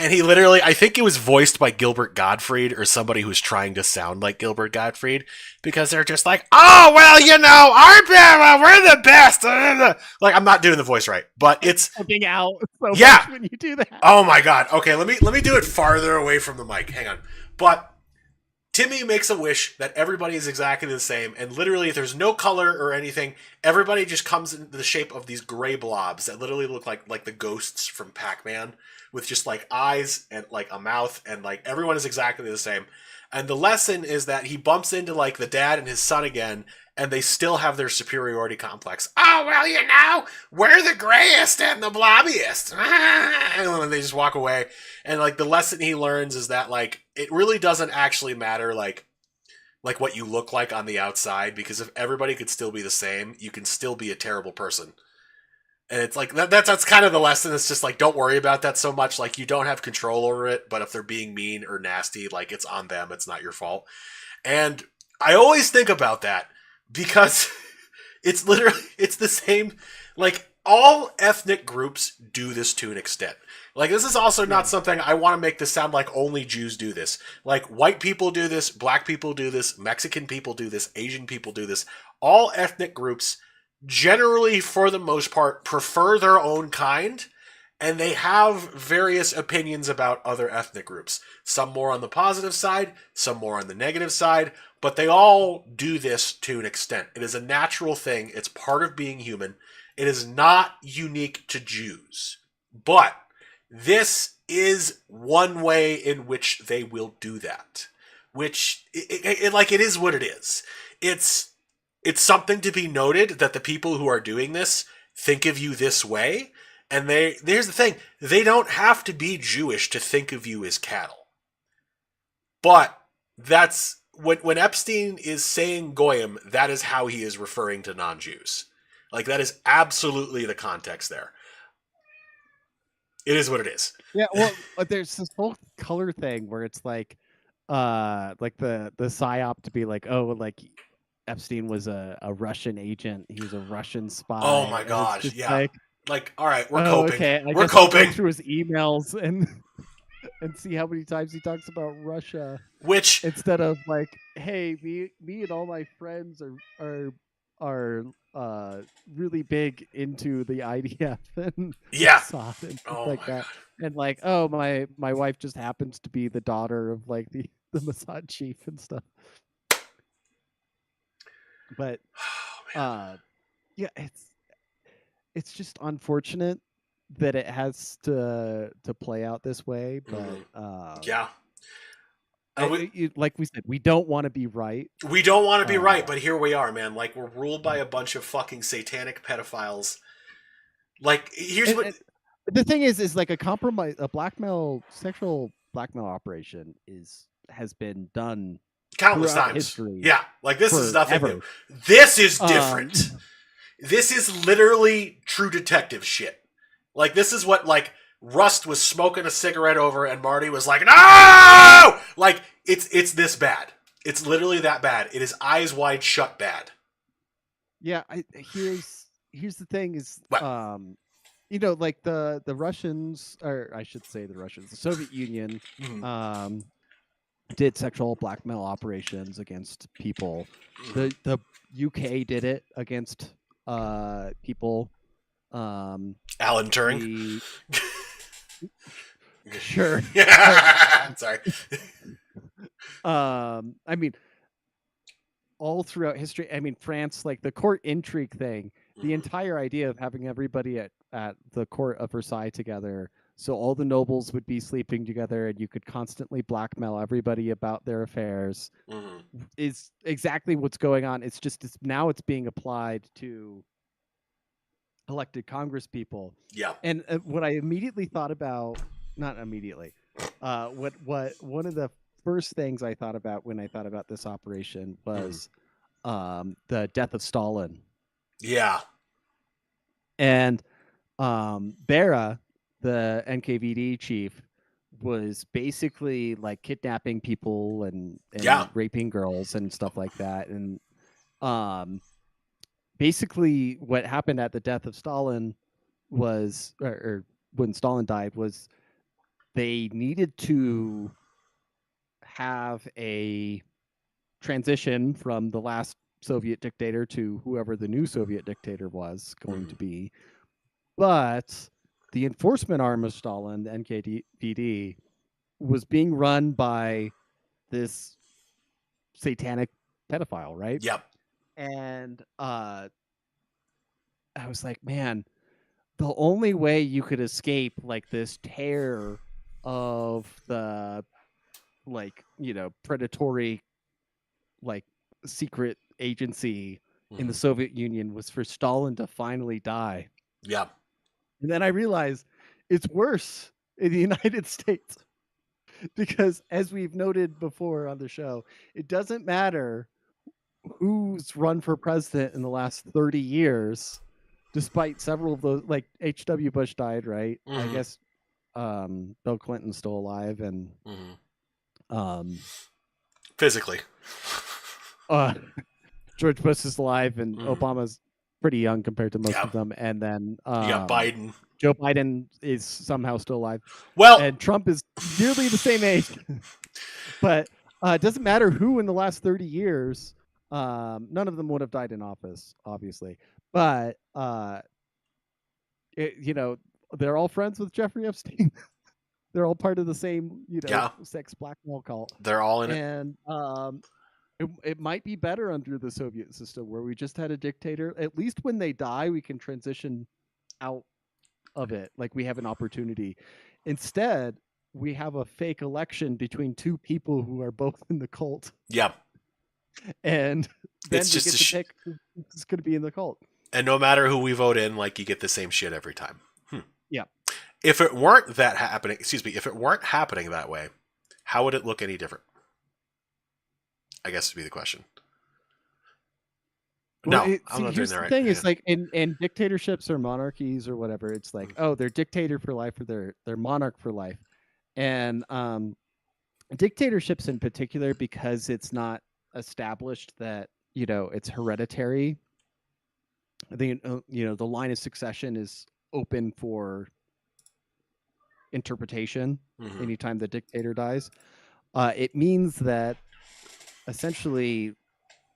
And he literally, I think it was voiced by Gilbert Gottfried or somebody who's trying to sound like Gilbert Gottfried because they're just like, oh, well, our parents, we're the best. Like, I'm not doing the voice right, but it's, Poking out so yeah. much when you do that. Oh my God. Okay, let me do it farther away from the mic. Hang on. But Timmy makes a wish that everybody is exactly the same, and literally, there's no color or anything. Everybody just comes in the shape of these gray blobs that literally look like the ghosts from Pac-Man, with just like eyes and like a mouth, and like everyone is exactly the same. And the lesson is that he bumps into like the dad and his son again, and they still have their superiority complex. Oh, well, we're the grayest and the blobbiest. And they just walk away. And like the lesson he learns is that like it really doesn't actually matter like what you look like on the outside, because if everybody could still be the same, you can still be a terrible person. And it's like that's kind of the lesson. It's just like don't worry about that so much. Like you don't have control over it, but if they're being mean or nasty, like it's on them. It's not your fault. And I always think about that because it's the same. Like all ethnic groups do this to an extent. Like this is also not something I want to make this sound like only Jews do this. Like white people do this, black people do this, Mexican people do this, Asian people do this. All ethnic groups generally, for the most part, prefer their own kind, and they have various opinions about other ethnic groups. Some more on the positive side, some more on the negative side, but they all do this to an extent. It is a natural thing. It's part of being human. It is not unique to Jews. But this is one way in which they will do that. Which, it is what it is. It's something to be noted that the people who are doing this think of you this way. And here's the thing. They don't have to be Jewish to think of you as cattle. But that's when Epstein is saying goyim, that is how he is referring to non-Jews. Like that is absolutely the context there. It is what it is. Yeah, well, there's this whole color thing where it's like the psyop to be like, oh, like Epstein was a Russian agent. He was a Russian spy. Oh my gosh, yeah. Like, all right, we're coping. Okay, we're coping. Go through his emails and see how many times he talks about Russia. Which instead of like, hey, me and all my friends are really big into the IDF and Mossad and stuff like that. God. And like, oh, my wife just happens to be the daughter of like the Mossad chief and stuff. But yeah, it's just unfortunate that it has to play out this way. But yeah. Like we said, we don't want to be right. We don't want to be right, but here we are, man. Like, we're ruled by a bunch of fucking satanic pedophiles. Like, here's what... The thing is like a sexual blackmail operation has been done countless times. History. Yeah, like, this is nothing new. This is different. This is literally True Detective shit. Like, this is what, like... Rust was smoking a cigarette over and Marty was like, no! Like, it's this bad. It's literally that bad. It is eyes wide shut bad. Yeah, here's the thing is, what? Like the Russians, or I should say the Soviet Union, did sexual blackmail operations against people. The UK did it against people. Alan Turing. Sure. Sorry. I mean, all throughout history, I mean, France, like the court intrigue thing, the entire idea of having everybody at the court of Versailles together, so all the nobles would be sleeping together and you could constantly blackmail everybody about their affairs, is exactly what's going on. It's just now it's being applied to elected Congress people. Yeah. And what I immediately thought about, not immediately, what one of the first things I thought about when I thought about this operation was the death of Stalin. Yeah. And Bera, the NKVD chief, was basically like kidnapping people and raping girls and stuff like that. And basically what happened at the death of Stalin was, or when Stalin died, was they needed to have a transition from the last Soviet dictator to whoever the new Soviet dictator was going to be. But the enforcement arm of Stalin, the NKVD, was being run by this satanic pedophile, right? Yep. And I was like, man, the only way you could escape like this terror of the predatory like secret agency in the Soviet Union was for Stalin to finally die. Yeah. And then I realized it's worse in the United States because, as we've noted before on the show, it doesn't matter who's run for president in the last 30 years, despite several of those, like H.W. Bush died, right? I guess Bill Clinton's still alive, and physically. George Bush is alive, and Obama's pretty young compared to most of them. And then you got Biden. Joe Biden is somehow still alive. Well, and Trump is nearly the same age. But it doesn't matter who in the last 30 years. None of them would have died in office, obviously. But they're all friends with Jeffrey Epstein. They're all part of the same, sex blackmail cult. They're all in it. And it might be better under the Soviet system where we just had a dictator. At least when they die, we can transition out of it. Like, we have an opportunity. Instead, we have a fake election between two people who are both in the cult. Yeah. And then we get to pick who's going to be in the cult. And no matter who we vote in, like, you get the same shit every time. Yeah. If it weren't if it weren't happening that way, how would it look any different? I guess would be the question. Well, here's the thing: is like in dictatorships or monarchies or whatever, it's like, oh, they're dictator for life or they're monarch for life, and dictatorships in particular, because it's not established that it's hereditary. The line of succession is open for interpretation anytime the dictator dies. It means that essentially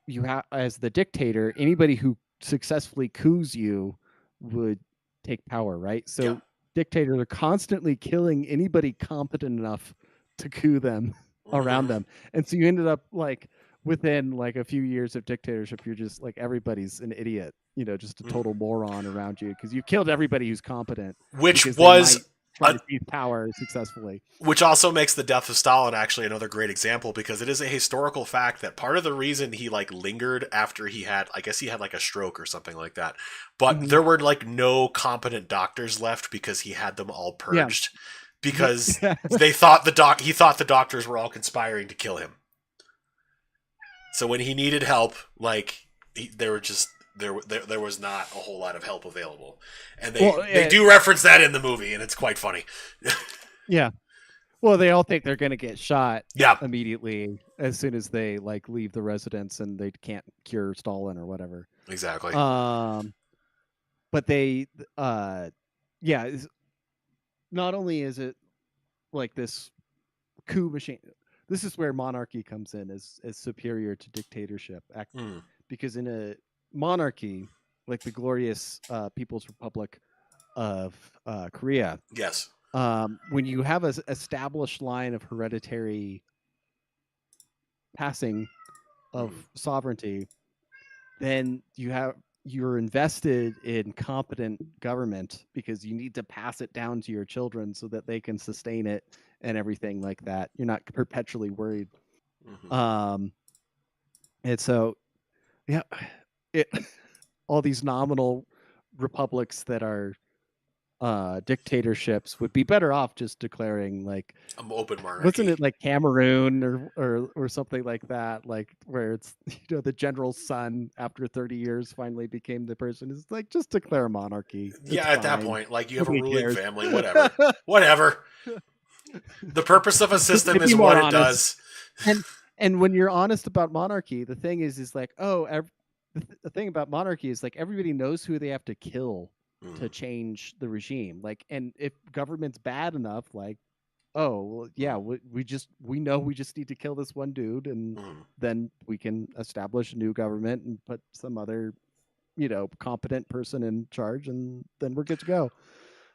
you have, as the dictator, anybody who successfully coups you would take power, right? So dictators are constantly killing anybody competent enough to coup them around them. And so you ended up like within like a few years of dictatorship, you're just like, everybody's an idiot, just a total moron around you because you killed everybody who's competent. Which was trying to seize power successfully. Which also makes the death of Stalin actually another great example, because it is a historical fact that part of the reason he like lingered after he had like a stroke or something like that, but there were like no competent doctors left because he had them all purged because he thought the doctors were all conspiring to kill him. So when he needed help, like there was not a whole lot of help available, and they do reference that in the movie, and it's quite funny. Yeah, well, they all think they're going to get shot immediately as soon as they like leave the residence, and they can't cure Stalin or whatever. Exactly. But they, not only is it like this coup machine. This is where monarchy comes in as superior to dictatorship, because in a monarchy, like the glorious People's Republic of Korea, yes, when you have an established line of hereditary passing of sovereignty, then you're invested in competent government because you need to pass it down to your children so that they can sustain it and everything like that. You're not perpetually worried. And so, all these nominal republics that are dictatorships would be better off just declaring like an open monarchy. Wasn't it like Cameroon or something like that, like where it's the general's son after 30 years finally became the person? It's like, just declare a monarchy. Yeah, at that point, like you have a ruling family, whatever. The purpose of a system is what it does. And when you're honest about monarchy, the thing is like, the thing about monarchy is like everybody knows who they have to kill to change the regime. Like, and if government's bad enough, like, we know we just need to kill this one dude, and then we can establish a new government and put some other, competent person in charge, and then we're good to go.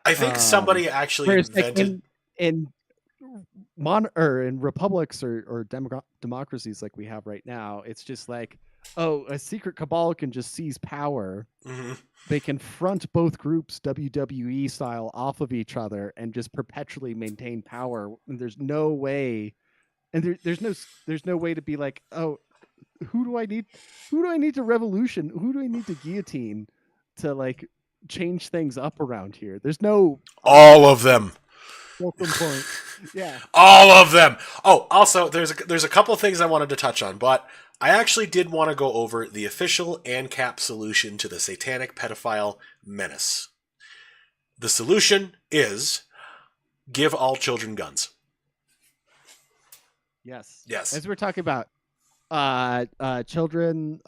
I think somebody actually invented in republics or democracies like we have right now. It's just like, a secret cabal can just seize power. They confront both groups WWE style off of each other and just perpetually maintain power. And there's no way, and there's no way to be like, who do I need? Who do I need to revolution? Who do I need to guillotine to like change things up around here? There's no All of them. fulcrum point. Yeah. All of them. Oh, also, there's a couple of things I wanted to touch on, but I actually did want to go over the official ANCAP solution to the satanic pedophile menace. The solution is give all children guns. Yes. Yes. As we're talking about children,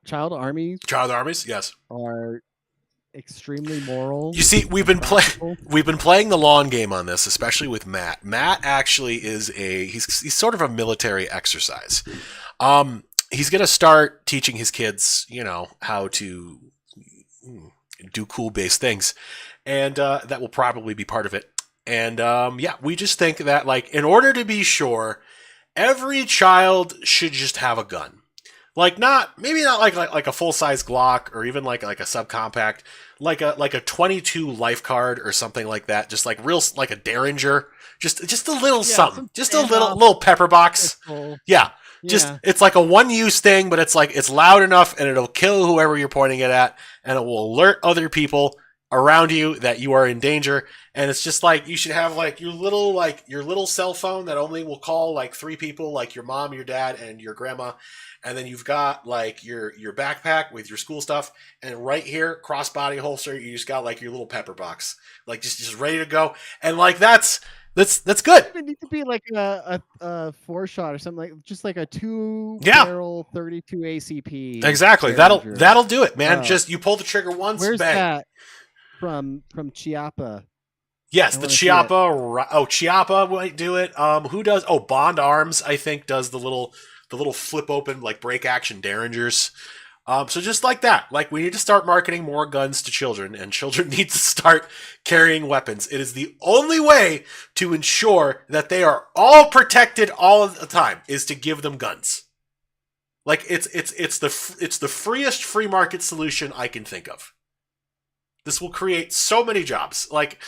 child armies Child armies, yes. are extremely moral. You see, we've been playing the long game on this, especially with Matt. Matt actually is he's sort of a military exercise. He's gonna start teaching his kids, how to do cool based things, and that will probably be part of it. And yeah, we just think that like in order to be sure, every child should just have a gun. Like maybe not like a full size Glock or even like a subcompact, like a 22 life card or something like that. Just like real like a Derringer, just a little something, just a little pepper box. Yeah, just it's like a one use thing, but it's loud enough and it'll kill whoever you're pointing it at, and it will alert other people around you that you are in danger. And it's just like you should have like your little cell phone that only will call like 3 people, like your mom, your dad, and your grandma. And then you've got like your backpack with your school stuff, and right here, crossbody holster, you just got like your little pepper box, like just ready to go. And like that's good. It need to be like a 4-shot or something, like just like a 2-barrel 32 ACP. Exactly. Derringer. That'll do it, man. Just you pull the trigger once. Where's bang. that from Chiapa? Yes, the Chiapa. Oh, Chiapa might do it. Who does? Oh, Bond Arms, I think, does the little flip open like break action Derringers. So just like that, like we need to start marketing more guns to children, and children need to start carrying weapons. It is the only way to ensure that they are all protected all of the time, is to give them guns. Like it's the freest free market solution I can think of. This will create so many jobs. Like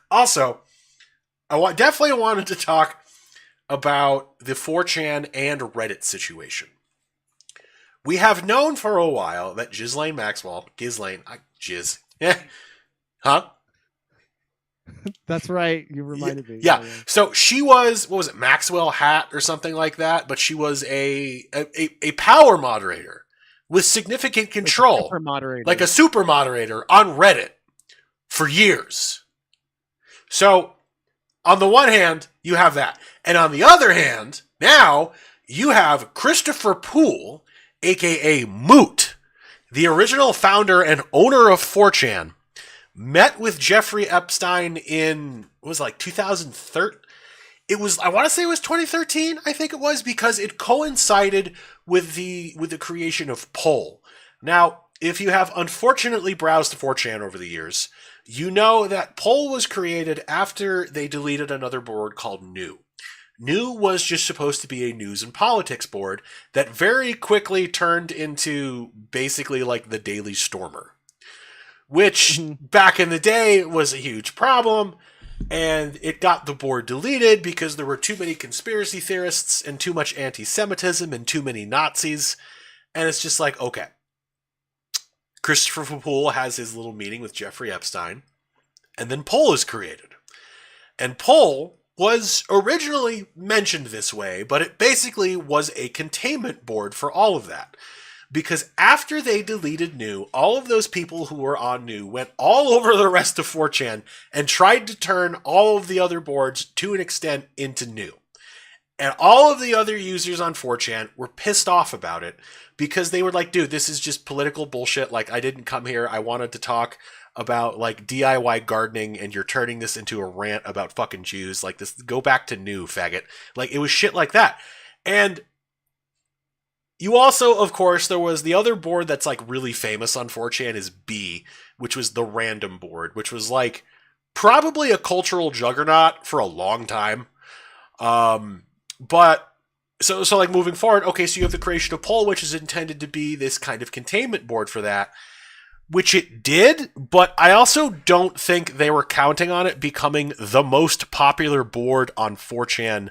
also, I definitely wanted to talk about the 4chan and Reddit situation. We have known for a while that Ghislaine Maxwell, huh? That's right. You reminded me. Yeah. So she was, what was it, Maxwell Hat or something like that? But she was a power moderator with significant control, like a super moderator on Reddit for years. So on the one hand, you have that. And on the other hand, now you have Christopher Poole, aka Moot, the original founder and owner of 4chan, met with Jeffrey Epstein in, it was like 2013. I want to say it was 2013, I think it was, because it coincided with the creation of Poll. Now, if you have unfortunately browsed 4chan over the years, you know that Poll was created after they deleted another board called New. New was just supposed to be a news and politics board that very quickly turned into basically like the Daily Stormer, which back in the day was a huge problem, and it got the board deleted because there were too many conspiracy theorists and too much anti-Semitism and too many Nazis. And it's just like, okay, Christopher Poole has his little meeting with Jeffrey Epstein, and then Poll is created. And Poll was originally mentioned this way, but it basically was a containment board for all of that. Because after they deleted New, all of those people who were on New went all over the rest of 4chan and tried to turn all of the other boards, to an extent, into New. And all of the other users on 4chan were pissed off about it because they were like, dude, this is just political bullshit. Like, I didn't come here. I wanted to talk about like DIY gardening, and you're turning this into a rant about fucking Jews. Like, this, go back to New, faggot. Like, it was shit like that. And you also, of course, there was the other board that's like really famous on 4chan is B, which was the random board, which was like probably a cultural juggernaut for a long time. But so like moving forward, okay, so you have the creation of Poll, which is intended to be this kind of containment board for that. which it did, but I also don't think they were counting on it becoming the most popular board on 4chan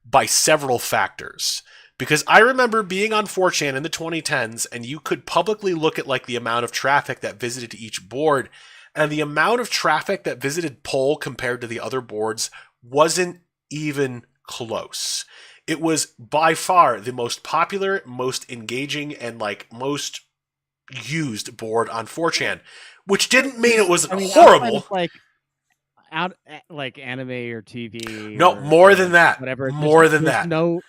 by several factors. Because I remember being on 4chan in the 2010s, and you could publicly look at like the amount of traffic that visited each board, and the amount of traffic that visited Poll compared to the other boards wasn't even close. It was by far the most popular, most engaging, and like most used board on 4chan, which didn't mean it was outside horrible. of, like anime or TV No, or more than that. whatever. More than There's that. no.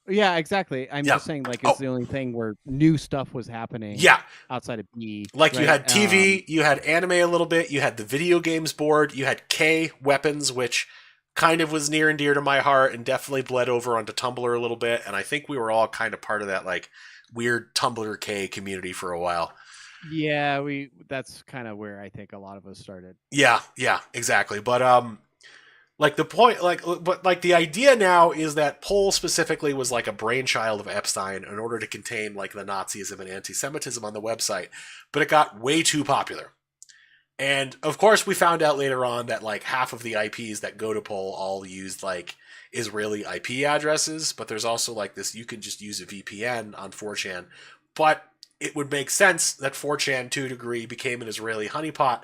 Yeah, exactly. I'm Yeah. just saying, like, it's the only thing where new stuff was happening. Yeah. Outside of B, Like you right? had TV, you had anime a little bit, you had the video games board, you had K weapons, which kind of was near and dear to my heart and definitely bled over onto Tumblr a little bit. And I think we were all kind of part of that like weird Tumblr K community for a while. Yeah, that's kind of where I think a lot of us started. Yeah, exactly. But like the point, but like the idea now is that Poll specifically was like a brainchild of Epstein in order to contain like the Nazism and anti-Semitism on the website, but it got way too popular. And of course, we found out later on that like half of the IPs that go to Poll all used like Israeli IP addresses, but there's also like this, you can just use a VPN on 4chan, but it would make sense that 4chan to a degree became an Israeli honeypot,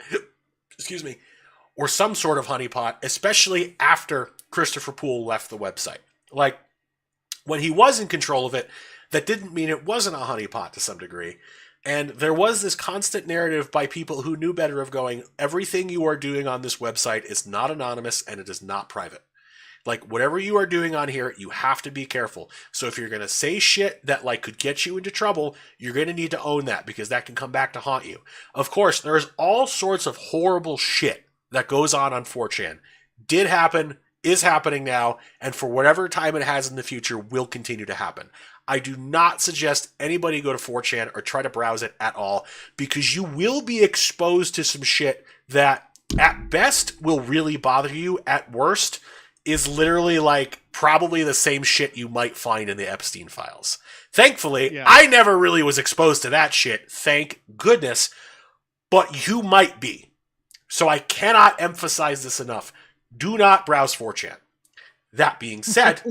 excuse me, or some sort of honeypot, especially after Christopher Poole left the website. Like, when he was in control of it, that didn't mean it wasn't a honeypot to some degree. And there was this constant narrative by people who knew better of going, everything you are doing on this website is not anonymous and it is not private. Like, whatever you are doing on here, you have to be careful. So if you're going to say shit that, like, could get you into trouble, you're going to need to own that because that can come back to haunt you. Of course, there's all sorts of horrible shit that goes on 4chan. Did happen, is happening now, and for whatever time it has in the future will continue to happen. I do not suggest anybody go to 4chan or try to browse it at all because you will be exposed to some shit that at best will really bother you, at worst is literally like probably the same shit you might find in the Epstein files. Thankfully, I never really was exposed to that shit, thank goodness, but you might be. So I cannot emphasize this enough. Do not browse 4chan. That being said,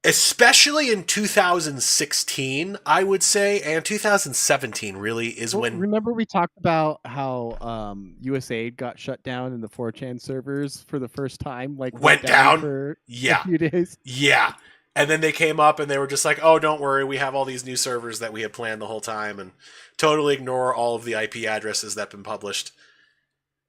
especially in 2016, I would say, and 2017 really is when... Remember we talked about how USAID got shut down and the 4chan servers for the first time, like went down for a few days. Yeah. And then they came up and they were just like, oh, don't worry, we have all these new servers that we had planned the whole time, and totally ignore all of the IP addresses that have been published.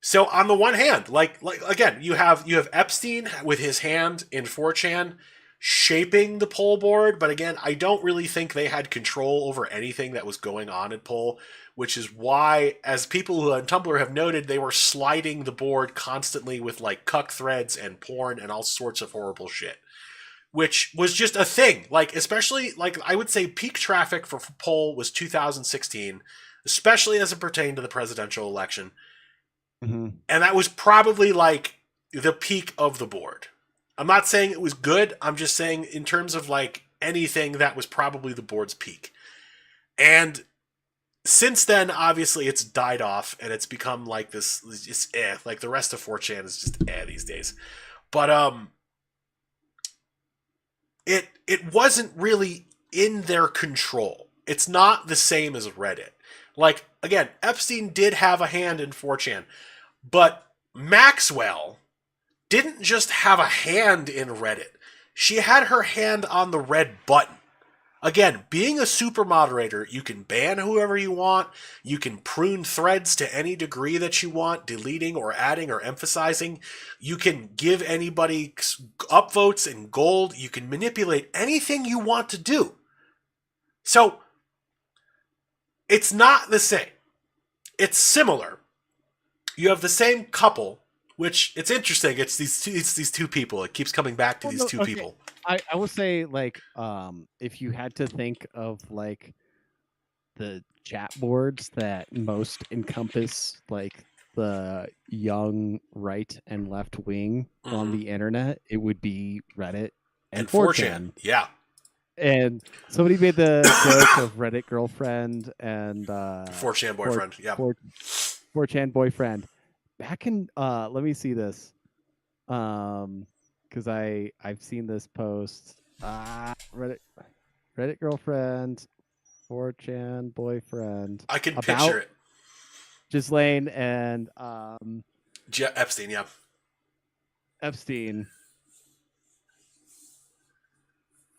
So on the one hand, like again, you have Epstein with his hand in 4chan shaping the Poll board, but again, I don't really think they had control over anything that was going on at Poll, which is why, as people who on Tumblr have noted, they were sliding the board constantly with like cuck threads and porn and all sorts of horrible shit. Which was just a thing. Like, especially, like, I would say peak traffic for Poll was 2016, especially as it pertained to the presidential election. Mm-hmm. And that was probably, like, the peak of the board. I'm not saying it was good. I'm just saying in terms of, like, anything, that was probably the board's peak. And since then, obviously, it's died off, and it's become, like, this, just like, the rest of 4chan is just these days. But, It wasn't really in their control. It's not the same as Reddit. Like, again, Epstein did have a hand in 4chan, but Maxwell didn't just have a hand in Reddit. She had her hand on the red button. Again, being a super moderator, you can ban whoever you want, you can prune threads to any degree that you want, deleting or adding or emphasizing, you can give anybody upvotes and gold, you can manipulate anything you want to do. So, it's not the same. It's similar. You have the same couple, which, it's interesting, it's these two people, it keeps coming back to these two people. I will say, like, if you had to think of, like, the chat boards that most encompass, like, the young right and left wing on the internet, it would be Reddit and 4chan. Yeah. And somebody made the joke of Reddit girlfriend and 4chan boyfriend. Yeah. 4chan boyfriend. Back in let me see this. Because I've seen this post. Reddit girlfriend, 4chan boyfriend I can picture about it. Ghislaine and Epstein, yeah. Epstein.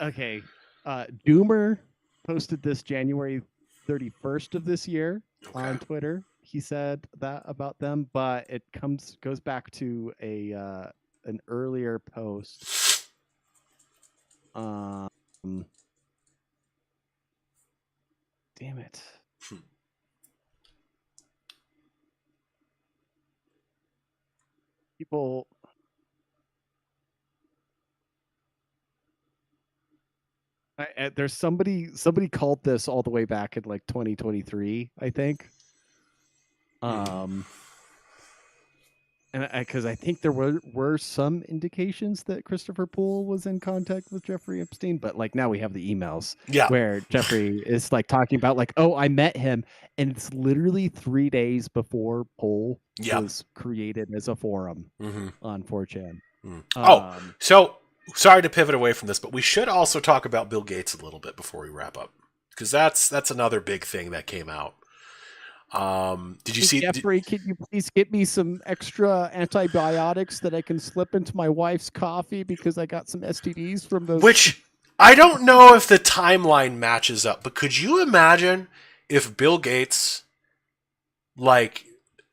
Okay. Doomer posted this January 31st of this year on Twitter. He said that about them, but it goes back to an earlier post. Damn it. People there's somebody called this all the way back in like 2023, I think. And because I think there were some indications that Christopher Poole was in contact with Jeffrey Epstein, but like now we have the emails where Jeffrey is like talking about like, oh, I met him, and it's literally 3 days before Poole was created as a forum on 4chan. So sorry to pivot away from this, but we should also talk about Bill Gates a little bit before we wrap up, because that's another big thing that came out. Did you see Jeffrey? Can you please get me some extra antibiotics that I can slip into my wife's coffee because I got some STDs from those? Which I don't know if the timeline matches up, but could you imagine if Bill Gates like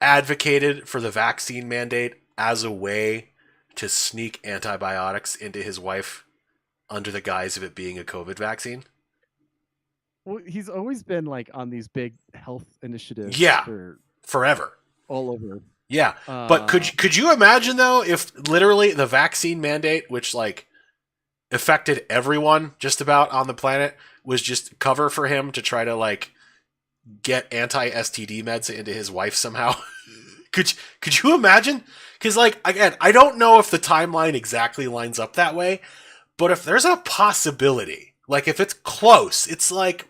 advocated for the vaccine mandate as a way to sneak antibiotics into his wife under the guise of it being a COVID vaccine? Well, he's always been like on these big health initiatives. For forever, all over. Yeah, but could you imagine though if literally the vaccine mandate, which like affected everyone just about on the planet, was just cover for him to try to like get anti-STD meds into his wife somehow? Could you imagine? Because like again, I don't know if the timeline exactly lines up that way, but if there's a possibility, like if it's close, it's like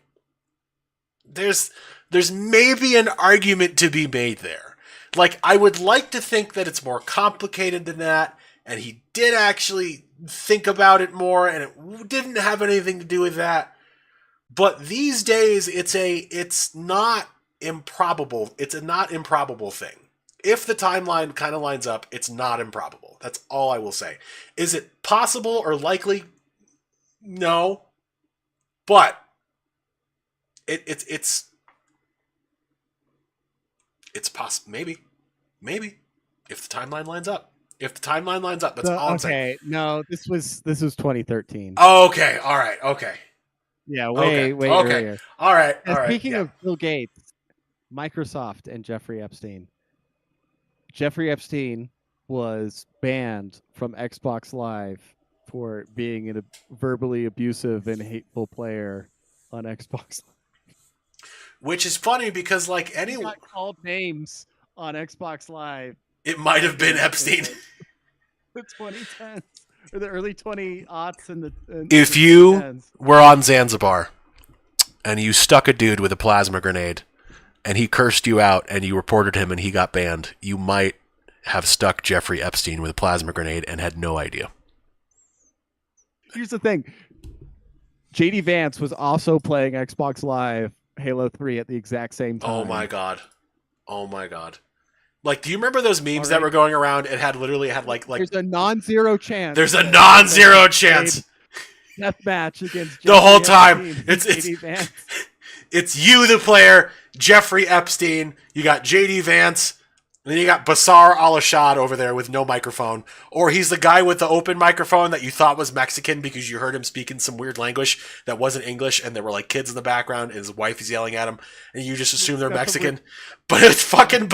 there's maybe an argument to be made there. Like I would like to think that it's more complicated than that, and he did actually think about it more, and it didn't have anything to do with that. But these days, it's not improbable. It's a not improbable thing. If the timeline kind of lines up, it's not improbable. That's all I will say. Is it possible or likely? No. But it's possible. Maybe if the timeline lines up. If the timeline lines up, that's all I'm saying. Okay, no, this was 2013. Okay, all right, okay. Yeah, way earlier. All right. Speaking of Bill Gates, Microsoft and Jeffrey Epstein. Jeffrey Epstein was banned from Xbox Live for being a verbally abusive and hateful player on Xbox Live. Which is funny because like he got called names on Xbox Live. It might have been Epstein. The 2010s or the early 2000s and the. If you were on Zanzibar and you stuck a dude with a plasma grenade and he cursed you out and you reported him and he got banned, you might have stuck Jeffrey Epstein with a plasma grenade and had no idea. Here's the thing. JD Vance was also playing Xbox Live Halo 3 at the exact same time. Oh my god. Like, do you remember those memes that were going around? It had like there's a non-zero chance. There's a non-zero chance. Death match against the whole time. It's you, the player, Jeffrey Epstein. You got JD Vance. And then you got Bashar al-Assad over there with no microphone. Or he's the guy with the open microphone that you thought was Mexican because you heard him speaking some weird language that wasn't English, and there were like kids in the background and his wife is yelling at him, and you just assume they're Mexican. But it's fucking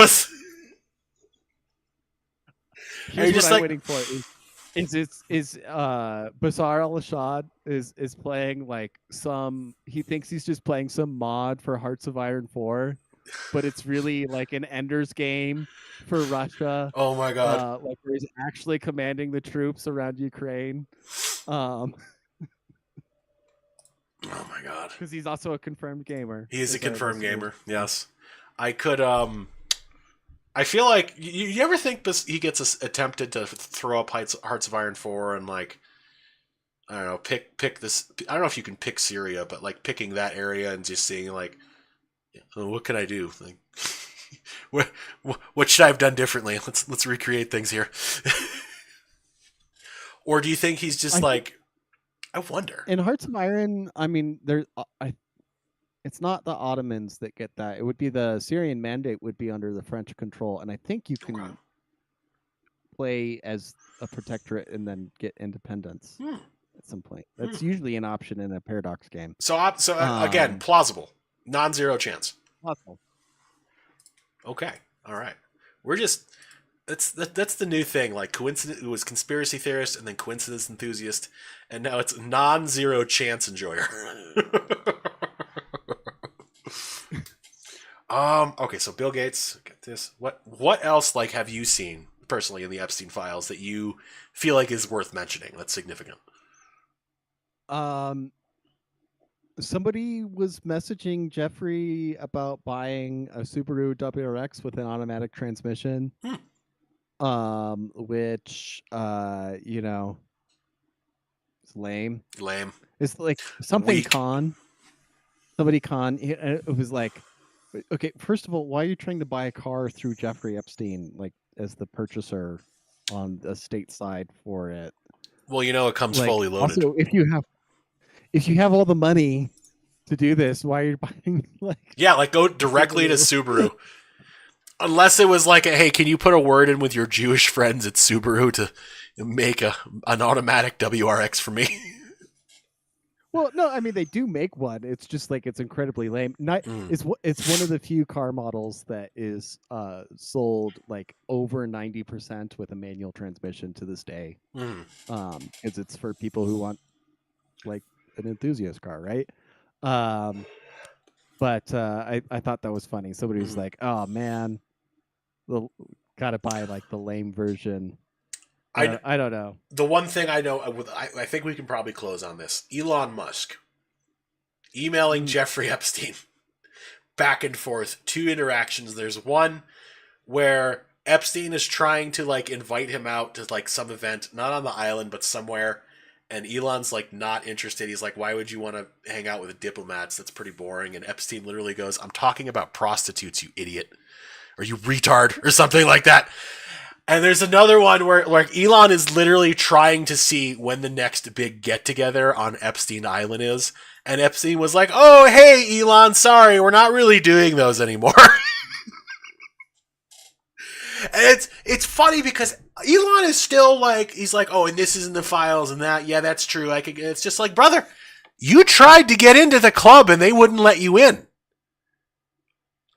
Here's what I'm waiting for is Bashar al-Assad is playing like he thinks he's just playing some mod for Hearts of Iron 4. But it's really like an Ender's Game for Russia. Oh my god! Like where he's actually commanding the troops around Ukraine. my god. Because he's also a confirmed gamer. He is a as our confirmed listeners- gamer. Yes. I could. I feel like you ever think he gets attempted to throw up Hearts of Iron 4 and like I don't know pick this. I don't know if you can pick Syria, but like picking that area and just seeing like, oh, what can I do? Like, what should I have done differently? Let's recreate things here. Or do you think he's just I wonder. In Hearts of Iron, I mean, it's not the Ottomans that get that. It would be the Syrian Mandate would be under the French control, and I think you can play as a protectorate and then get independence at some point. That's usually an option in a Paradox game. So again, plausible, non-zero chance. Plausible. Okay, all right. We're just that's the new thing. Like coincidence, it was conspiracy theorist and then coincidence enthusiast, and now it's non-zero chance enjoyer. Okay, so Bill Gates, get this. What else like have you seen personally in the Epstein files that you feel like is worth mentioning? That's significant. Somebody was messaging Jeffrey about buying a Subaru WRX with an automatic transmission. Which you know, it's lame. It's like something Weak. Somebody it was like, okay, first of all, why are you trying to buy a car through Jeffrey Epstein, like as the purchaser on the state side for it? Well, you know, it comes fully loaded. Also, if you have all the money to do this, why are you buying like go directly to Subaru? Unless it was like, hey, can you put a word in with your Jewish friends at Subaru to make an automatic WRX for me? Well, no, I mean they do make one. It's just like it's incredibly lame. It's one of the few car models that is sold like over 90% with a manual transmission to this day. Because it's for people who want like an enthusiast car, right? But I thought that was funny. Somebody was like, "Oh man, gotta buy like the lame version." I don't know. The one thing I know, I think we can probably close on this. Elon Musk emailing Jeffrey Epstein back and forth. 2 interactions. There's one where Epstein is trying to like invite him out to like some event, not on the island, but somewhere. And Elon's like not interested. He's like, why would you want to hang out with diplomats? That's pretty boring. And Epstein literally goes, I'm talking about prostitutes, you idiot. Or you retard, or something like that. And there's another one where like Elon is literally trying to see when the next big get-together on Epstein Island is. And Epstein was like, oh, hey, Elon, sorry, we're not really doing those anymore. And it's funny because Elon is still like, he's like, oh, and this is in the files and that. Yeah, that's true. It's just like, brother, you tried to get into the club and they wouldn't let you in.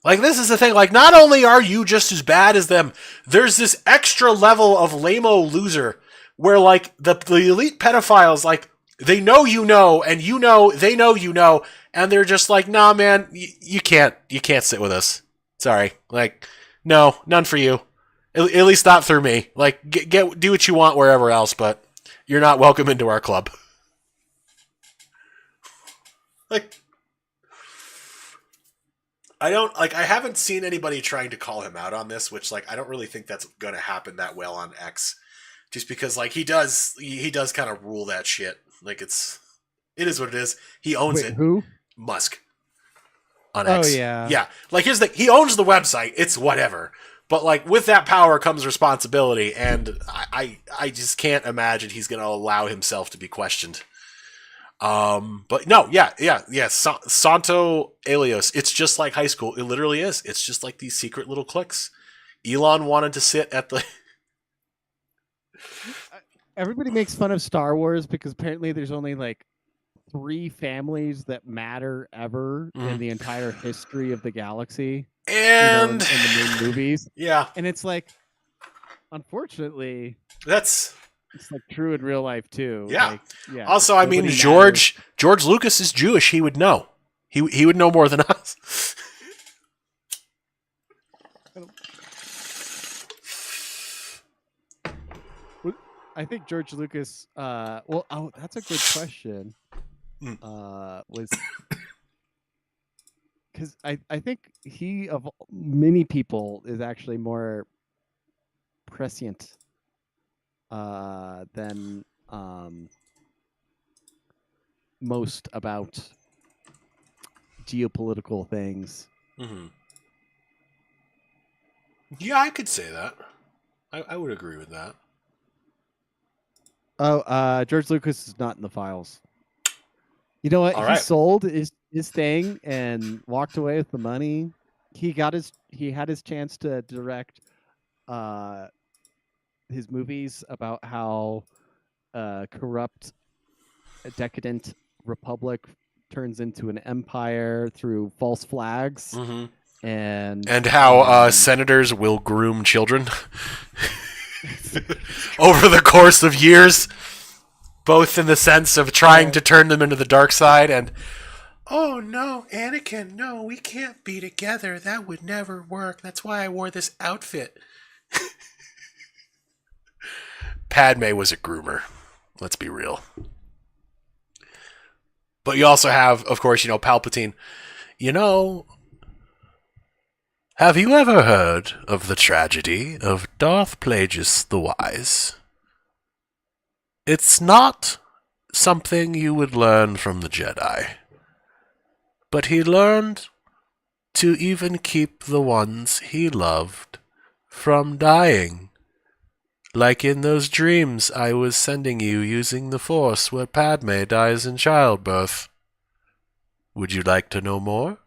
Like, this is the thing. Like, not only are you just as bad as them, there's this extra level of lame-o loser where, like, the elite pedophiles, like, they know you know, and you know, they know you know, and they're just like, nah, man, you can't sit with us. Sorry. Like, no, none for you. At least not through me. Like, do what you want wherever else, but you're not welcome into our club. Like, I haven't seen anybody trying to call him out on this, which, like, I don't really think that's going to happen that well on X. Just because, like, he does kind of rule that shit. Like, it is what it is. He owns it. Who? Musk. On X. Oh, yeah. Yeah. Like, here's the he owns the website. It's whatever. But, like, with that power comes responsibility, and I just can't imagine he's going to allow himself to be questioned. But no, yeah. Santo Elios. It's just like high school. It literally is. It's just like these secret little cliques. Elon wanted to sit at the. Everybody makes fun of Star Wars because apparently there's only like 3 families that matter ever in the entire history of the galaxy. And in the main movies. Yeah. And it's like, unfortunately, it's like true in real life too. Yeah. Like, yeah. Also, I mean, George Lucas is Jewish. He would know. He would know more than us. I think George Lucas. That's a good question. was because I think he of many people is actually more prescient than most about geopolitical things. Mm-hmm. Yeah, I could say that. I would agree with that. Oh, George Lucas is not in the files. You know what? All He right. sold his thing and walked away with the money. He had his chance to direct uh his movies about how corrupt, a decadent republic turns into an empire through false flags Mm-hmm. and And how senators will groom children over the course of years, both in the sense of trying to turn them into the dark side and, oh no, Anakin, no, we can't be together. That would never work. That's why I wore this outfit. Padme was a groomer. Let's be real. But you also have, of course, Palpatine. Have you ever heard of the tragedy of Darth Plagueis the Wise? It's not something you would learn from the Jedi, but he learned to even keep the ones he loved from dying. Like in those dreams I was sending you using the Force where Padme dies in childbirth. Would you like to know more?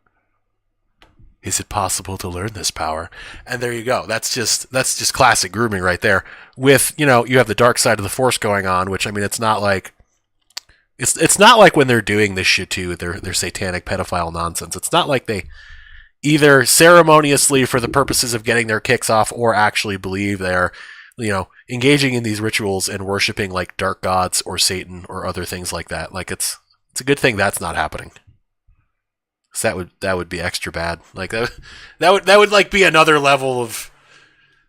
Is it possible to learn this power? And there you go. That's just classic grooming right there. With, you have the dark side of the Force going on, which, I mean, it's not like when they're doing this shit too, their satanic pedophile nonsense. It's not like they either ceremoniously for the purposes of getting their kicks off or actually believe they're, engaging in these rituals and worshiping like dark gods or Satan or other things like that. Like it's a good thing that's not happening. So that would be extra bad. Like that would like be another level of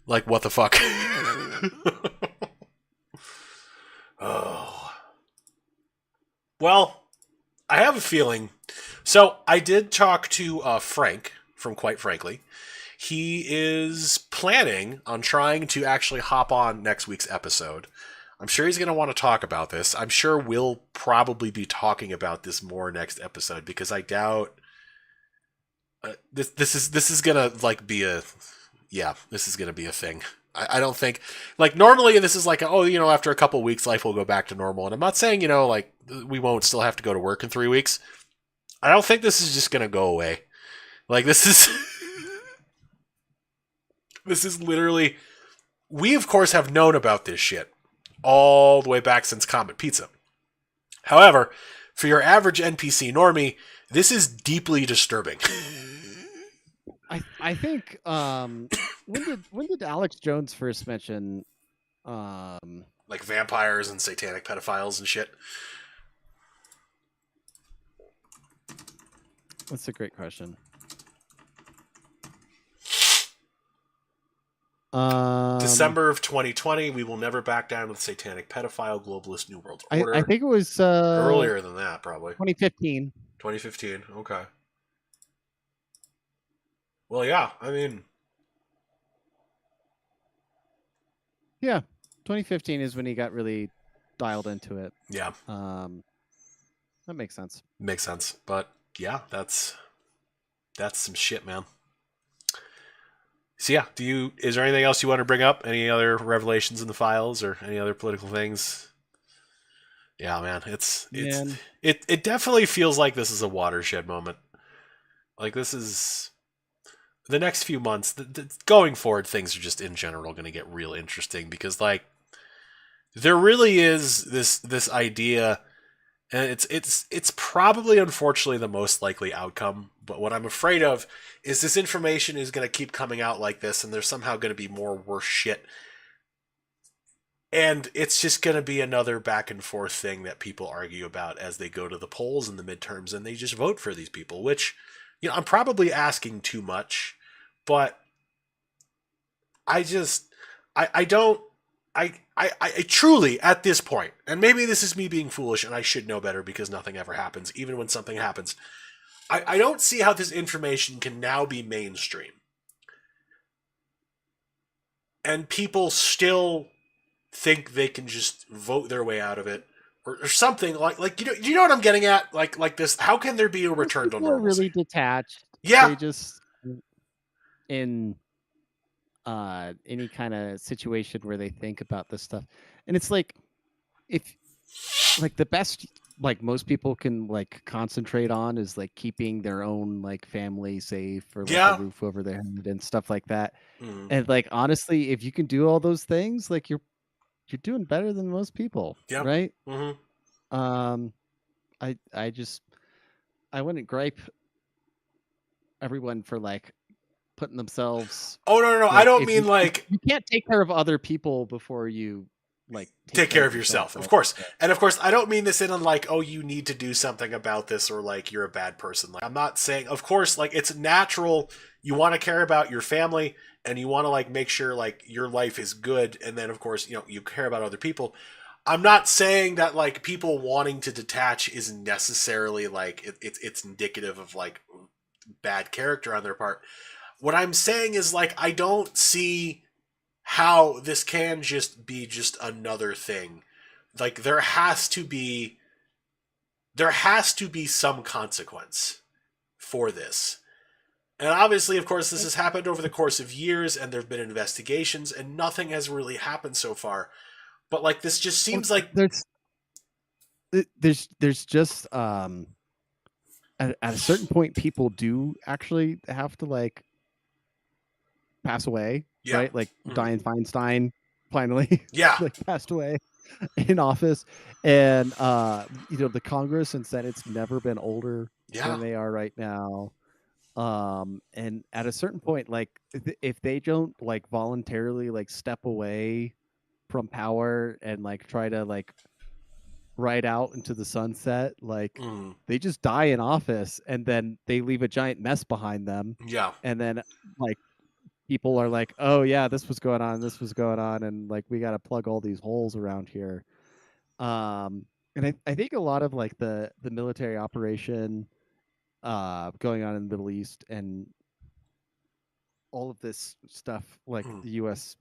like what the fuck. Oh. Well, I have a feeling. So I did talk to Frank from Quite Frankly. He is planning on trying to actually hop on next week's episode. I'm sure he's going to want to talk about this. I'm sure we'll probably be talking about this more next episode because I doubt this is gonna like be a this is gonna be a thing. I don't think like normally this is like after a couple of weeks life will go back to normal, and I'm not saying like we won't still have to go to work in 3 weeks. I don't think this is just gonna go away. Like this is this is literally, we of course have known about this shit all the way back since Comet Pizza. However, for your average NPC normie, this is deeply disturbing. I think when did Alex Jones first mention like vampires and satanic pedophiles and shit? That's a great question. December of 2020, we will never back down to the satanic pedophile globalist New World Order. I think it was earlier than that, probably 2015. 2015. Okay. Well, yeah. I mean, yeah, 2015 is when he got really dialed into it. Yeah. That makes sense. Makes sense, but yeah, that's some shit, man. So yeah, is there anything else you want to bring up? Any other revelations in the files or any other political things? Yeah, man, it definitely feels like this is a watershed moment. Like this is the next few months, going forward, things are just in general going to get real interesting because like there really is this idea, and it's probably unfortunately the most likely outcome. But what I'm afraid of is this information is going to keep coming out like this, and there's somehow going to be more worse shit. And it's just going to be another back and forth thing that people argue about as they go to the polls and the midterms, and they just vote for these people, which, I'm probably asking too much, but I don't I truly, at this point, and maybe this is me being foolish and I should know better because nothing ever happens, even when something happens, I don't see how this information can now be mainstream. And people still think they can just vote their way out of it. Or something like you know what I'm getting at? Like this, how can there be a return to People are really normalcy? detached. Yeah. They just in any kind of situation where they think about this stuff. And it's like if like the best like most people can like concentrate on is like keeping their own like family safe or like a Yeah. roof over their head and stuff like that. Mm. And like honestly, if you can do all those things, like you're doing better than most people, Yeah. right? Mm-hmm. Um I just I wouldn't gripe everyone for like putting themselves Oh no, I like don't if mean if like you can't take care of other people before you like take take care care of of yourself, yourself, of right? course. Yeah. And of course, I don't mean this in like, oh, you need to do something about this or like you're a bad person. Like I'm not saying, of course, like it's natural. You want to care about your family and you want to like make sure like your life is good, and then of course you care about other people. I'm not saying that like people wanting to detach is necessarily like it's indicative of like bad character on their part. What I'm saying is like I don't see how this can just be just another thing. Like there has to be some consequence for this. And obviously, of course, this has happened over the course of years and there've been investigations and nothing has really happened so far. But like this just Well, seems like there's just at a certain point people do actually have to like pass away, yeah. right? Like Mhm. Dianne Feinstein finally Yeah. like passed away in office, and the Congress and Senate's never been older Yeah. than they are right now. And at a certain point, like if they don't like voluntarily like step away from power and like try to like ride out into the sunset, like Mm. they just die in office and then they leave a giant mess behind them. Yeah. And then like people are like, oh yeah, this was going on, and like we got to plug all these holes around here. And I think a lot of like the military operation going on in the Middle East and all of this stuff, like Mm. the US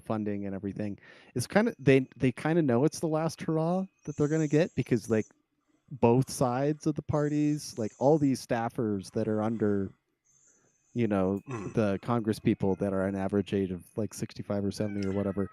funding and everything, is kind of they kind of know it's the last hurrah that they're going to get, because like both sides of the parties, like all these staffers that are under Mm. the Congress people that are an average age of like 65 or 70 or whatever,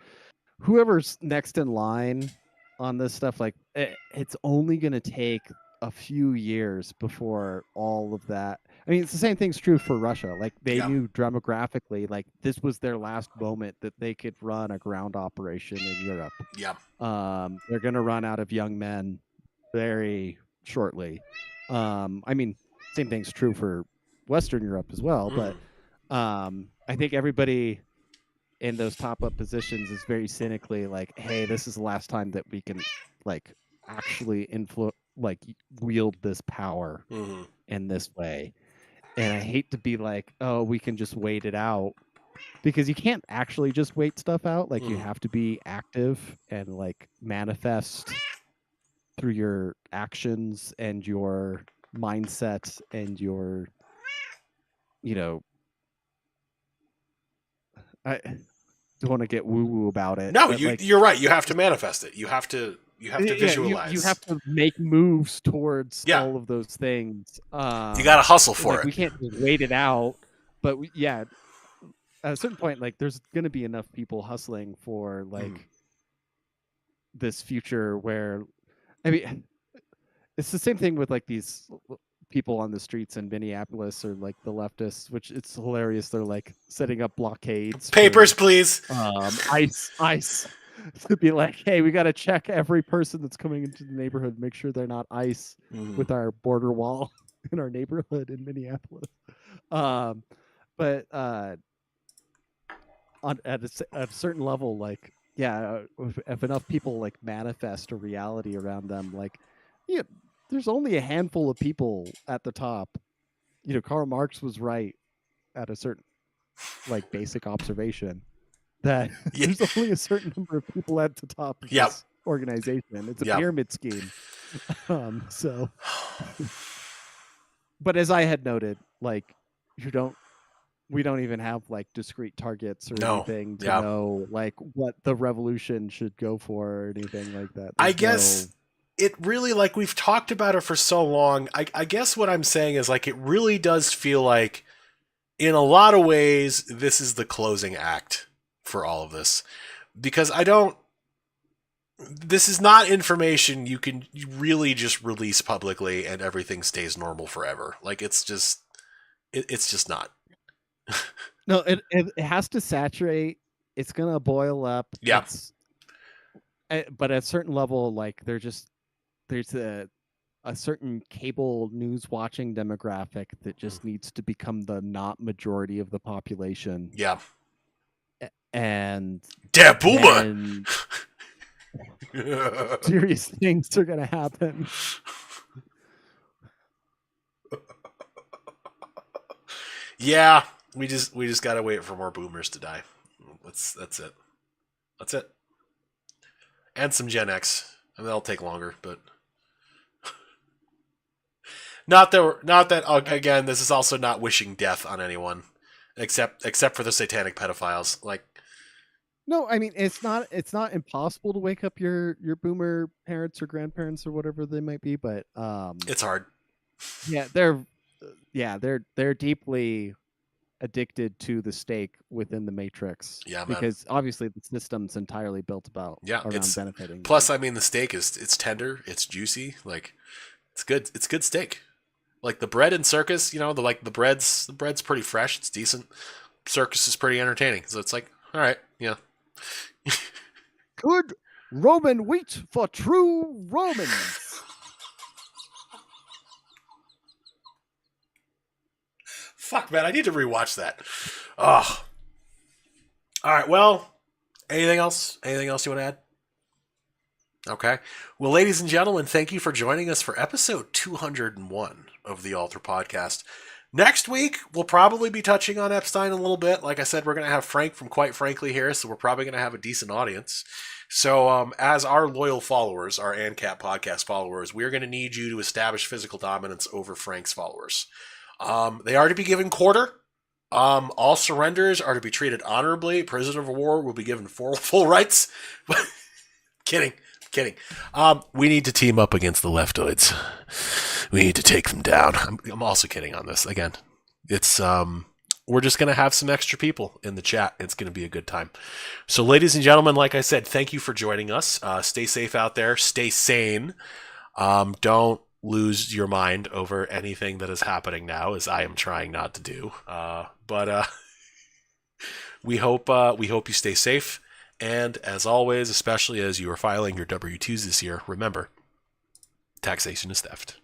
whoever's next in line on this stuff, like it's only going to take a few years before all of that. I mean, it's the same thing's true for Russia. Like they Yeah. knew demographically, like this was their last moment that they could run a ground operation in Europe. Yeah. They're going to run out of young men very shortly. I mean, same thing's true for Western Europe as well, but Mm. I think everybody in those top up positions is very cynically like, hey, this is the last time that we can like actually like wield this power Mm. in this way. And I hate to be like, oh, we can just wait it out, because you can't actually just wait stuff out. Like you Mm. have to be active and like manifest through your actions and your mindset and your, you know, I don't want to get woo woo about it, No, but like, you're right. You have to manifest it. You have to yeah, you have visualize. to make moves towards Yeah. all of those things. You got to hustle for Like it. we can't just wait it out, but yeah, at a certain point, like there's going to be enough people hustling for Mm. like this future where, I mean, it's the same thing with like these people on the streets in Minneapolis or like the leftists, which it's hilarious. They're like setting up blockades Papers, for please. ICE to be like, hey, we got to check every person that's coming into the neighborhood, make sure they're not ICE Mm. with our border wall in our neighborhood in Minneapolis. Um, but at a certain level, like, yeah, if enough people like manifest a reality around them, like, yeah, there's only a handful of people at the top. Karl Marx was right at a certain like basic observation. that Yeah. there's only a certain number of people at the top of Yep. this organization. It's a Yep. pyramid scheme. So, but as I had noted, like we don't even have like discrete targets or No. anything to Yeah. know like what the revolution should go for or anything like that. I There's guess it really, like, we've talked about it for so long. I guess what I'm saying is, like, it really does feel like, in a lot of ways, this is the closing act for all of this. Because this is not information you can really just release publicly and everything stays normal forever. Like, it's just not. no, it has to saturate. It's gonna boil up. Yeah. But at a certain level, like there's a certain cable news watching demographic that just needs to become the not majority of the population. Yeah. And Der Boomer! serious things are gonna happen. Yeah, we just gotta wait for more boomers to die. That's it. That's it. And some Gen X. I mean, that'll take longer, but not that again, this is also not wishing death on anyone, except for the satanic pedophiles. Like, no, I mean it's not impossible to wake up your boomer parents or grandparents or whatever they might be, but it's hard. Yeah, they're deeply addicted to the stake within the matrix. Yeah, man. Because obviously the system's entirely built around it's benefiting. Plus, I mean, the steak it's tender, it's juicy, like it's good. It's good steak. Like the bread in Circus, the bread's pretty fresh. It's decent. Circus is pretty entertaining, so it's like, all right, yeah. Good Roman wheat for true Romans. Fuck, man, I need to rewatch that. Oh. All right, well, anything else? Anything else you want to add? Okay. Well, ladies and gentlemen, thank you for joining us for episode 201 of the Altar Podcast. Next week, we'll probably be touching on Epstein a little bit. Like I said, we're going to have Frank from Quite Frankly here, so we're probably going to have a decent audience. So as our loyal followers, our ANCAP podcast followers, we're going to need you to establish physical dominance over Frank's followers. They are to be given quarter. All surrenders are to be treated honorably. Prisoner of war will be given full rights. Kidding. We need to team up against the leftoids. We need to take them down. I'm also kidding on this. Again, it's we're just going to have some extra people in the chat. It's going to be a good time. So, ladies and gentlemen, like I said, thank you for joining us. Stay safe out there. Stay sane. Don't lose your mind over anything that is happening now, as I am trying not to do. But we hope you stay safe. And as always, especially as you are filing your W-2s this year, remember, taxation is theft.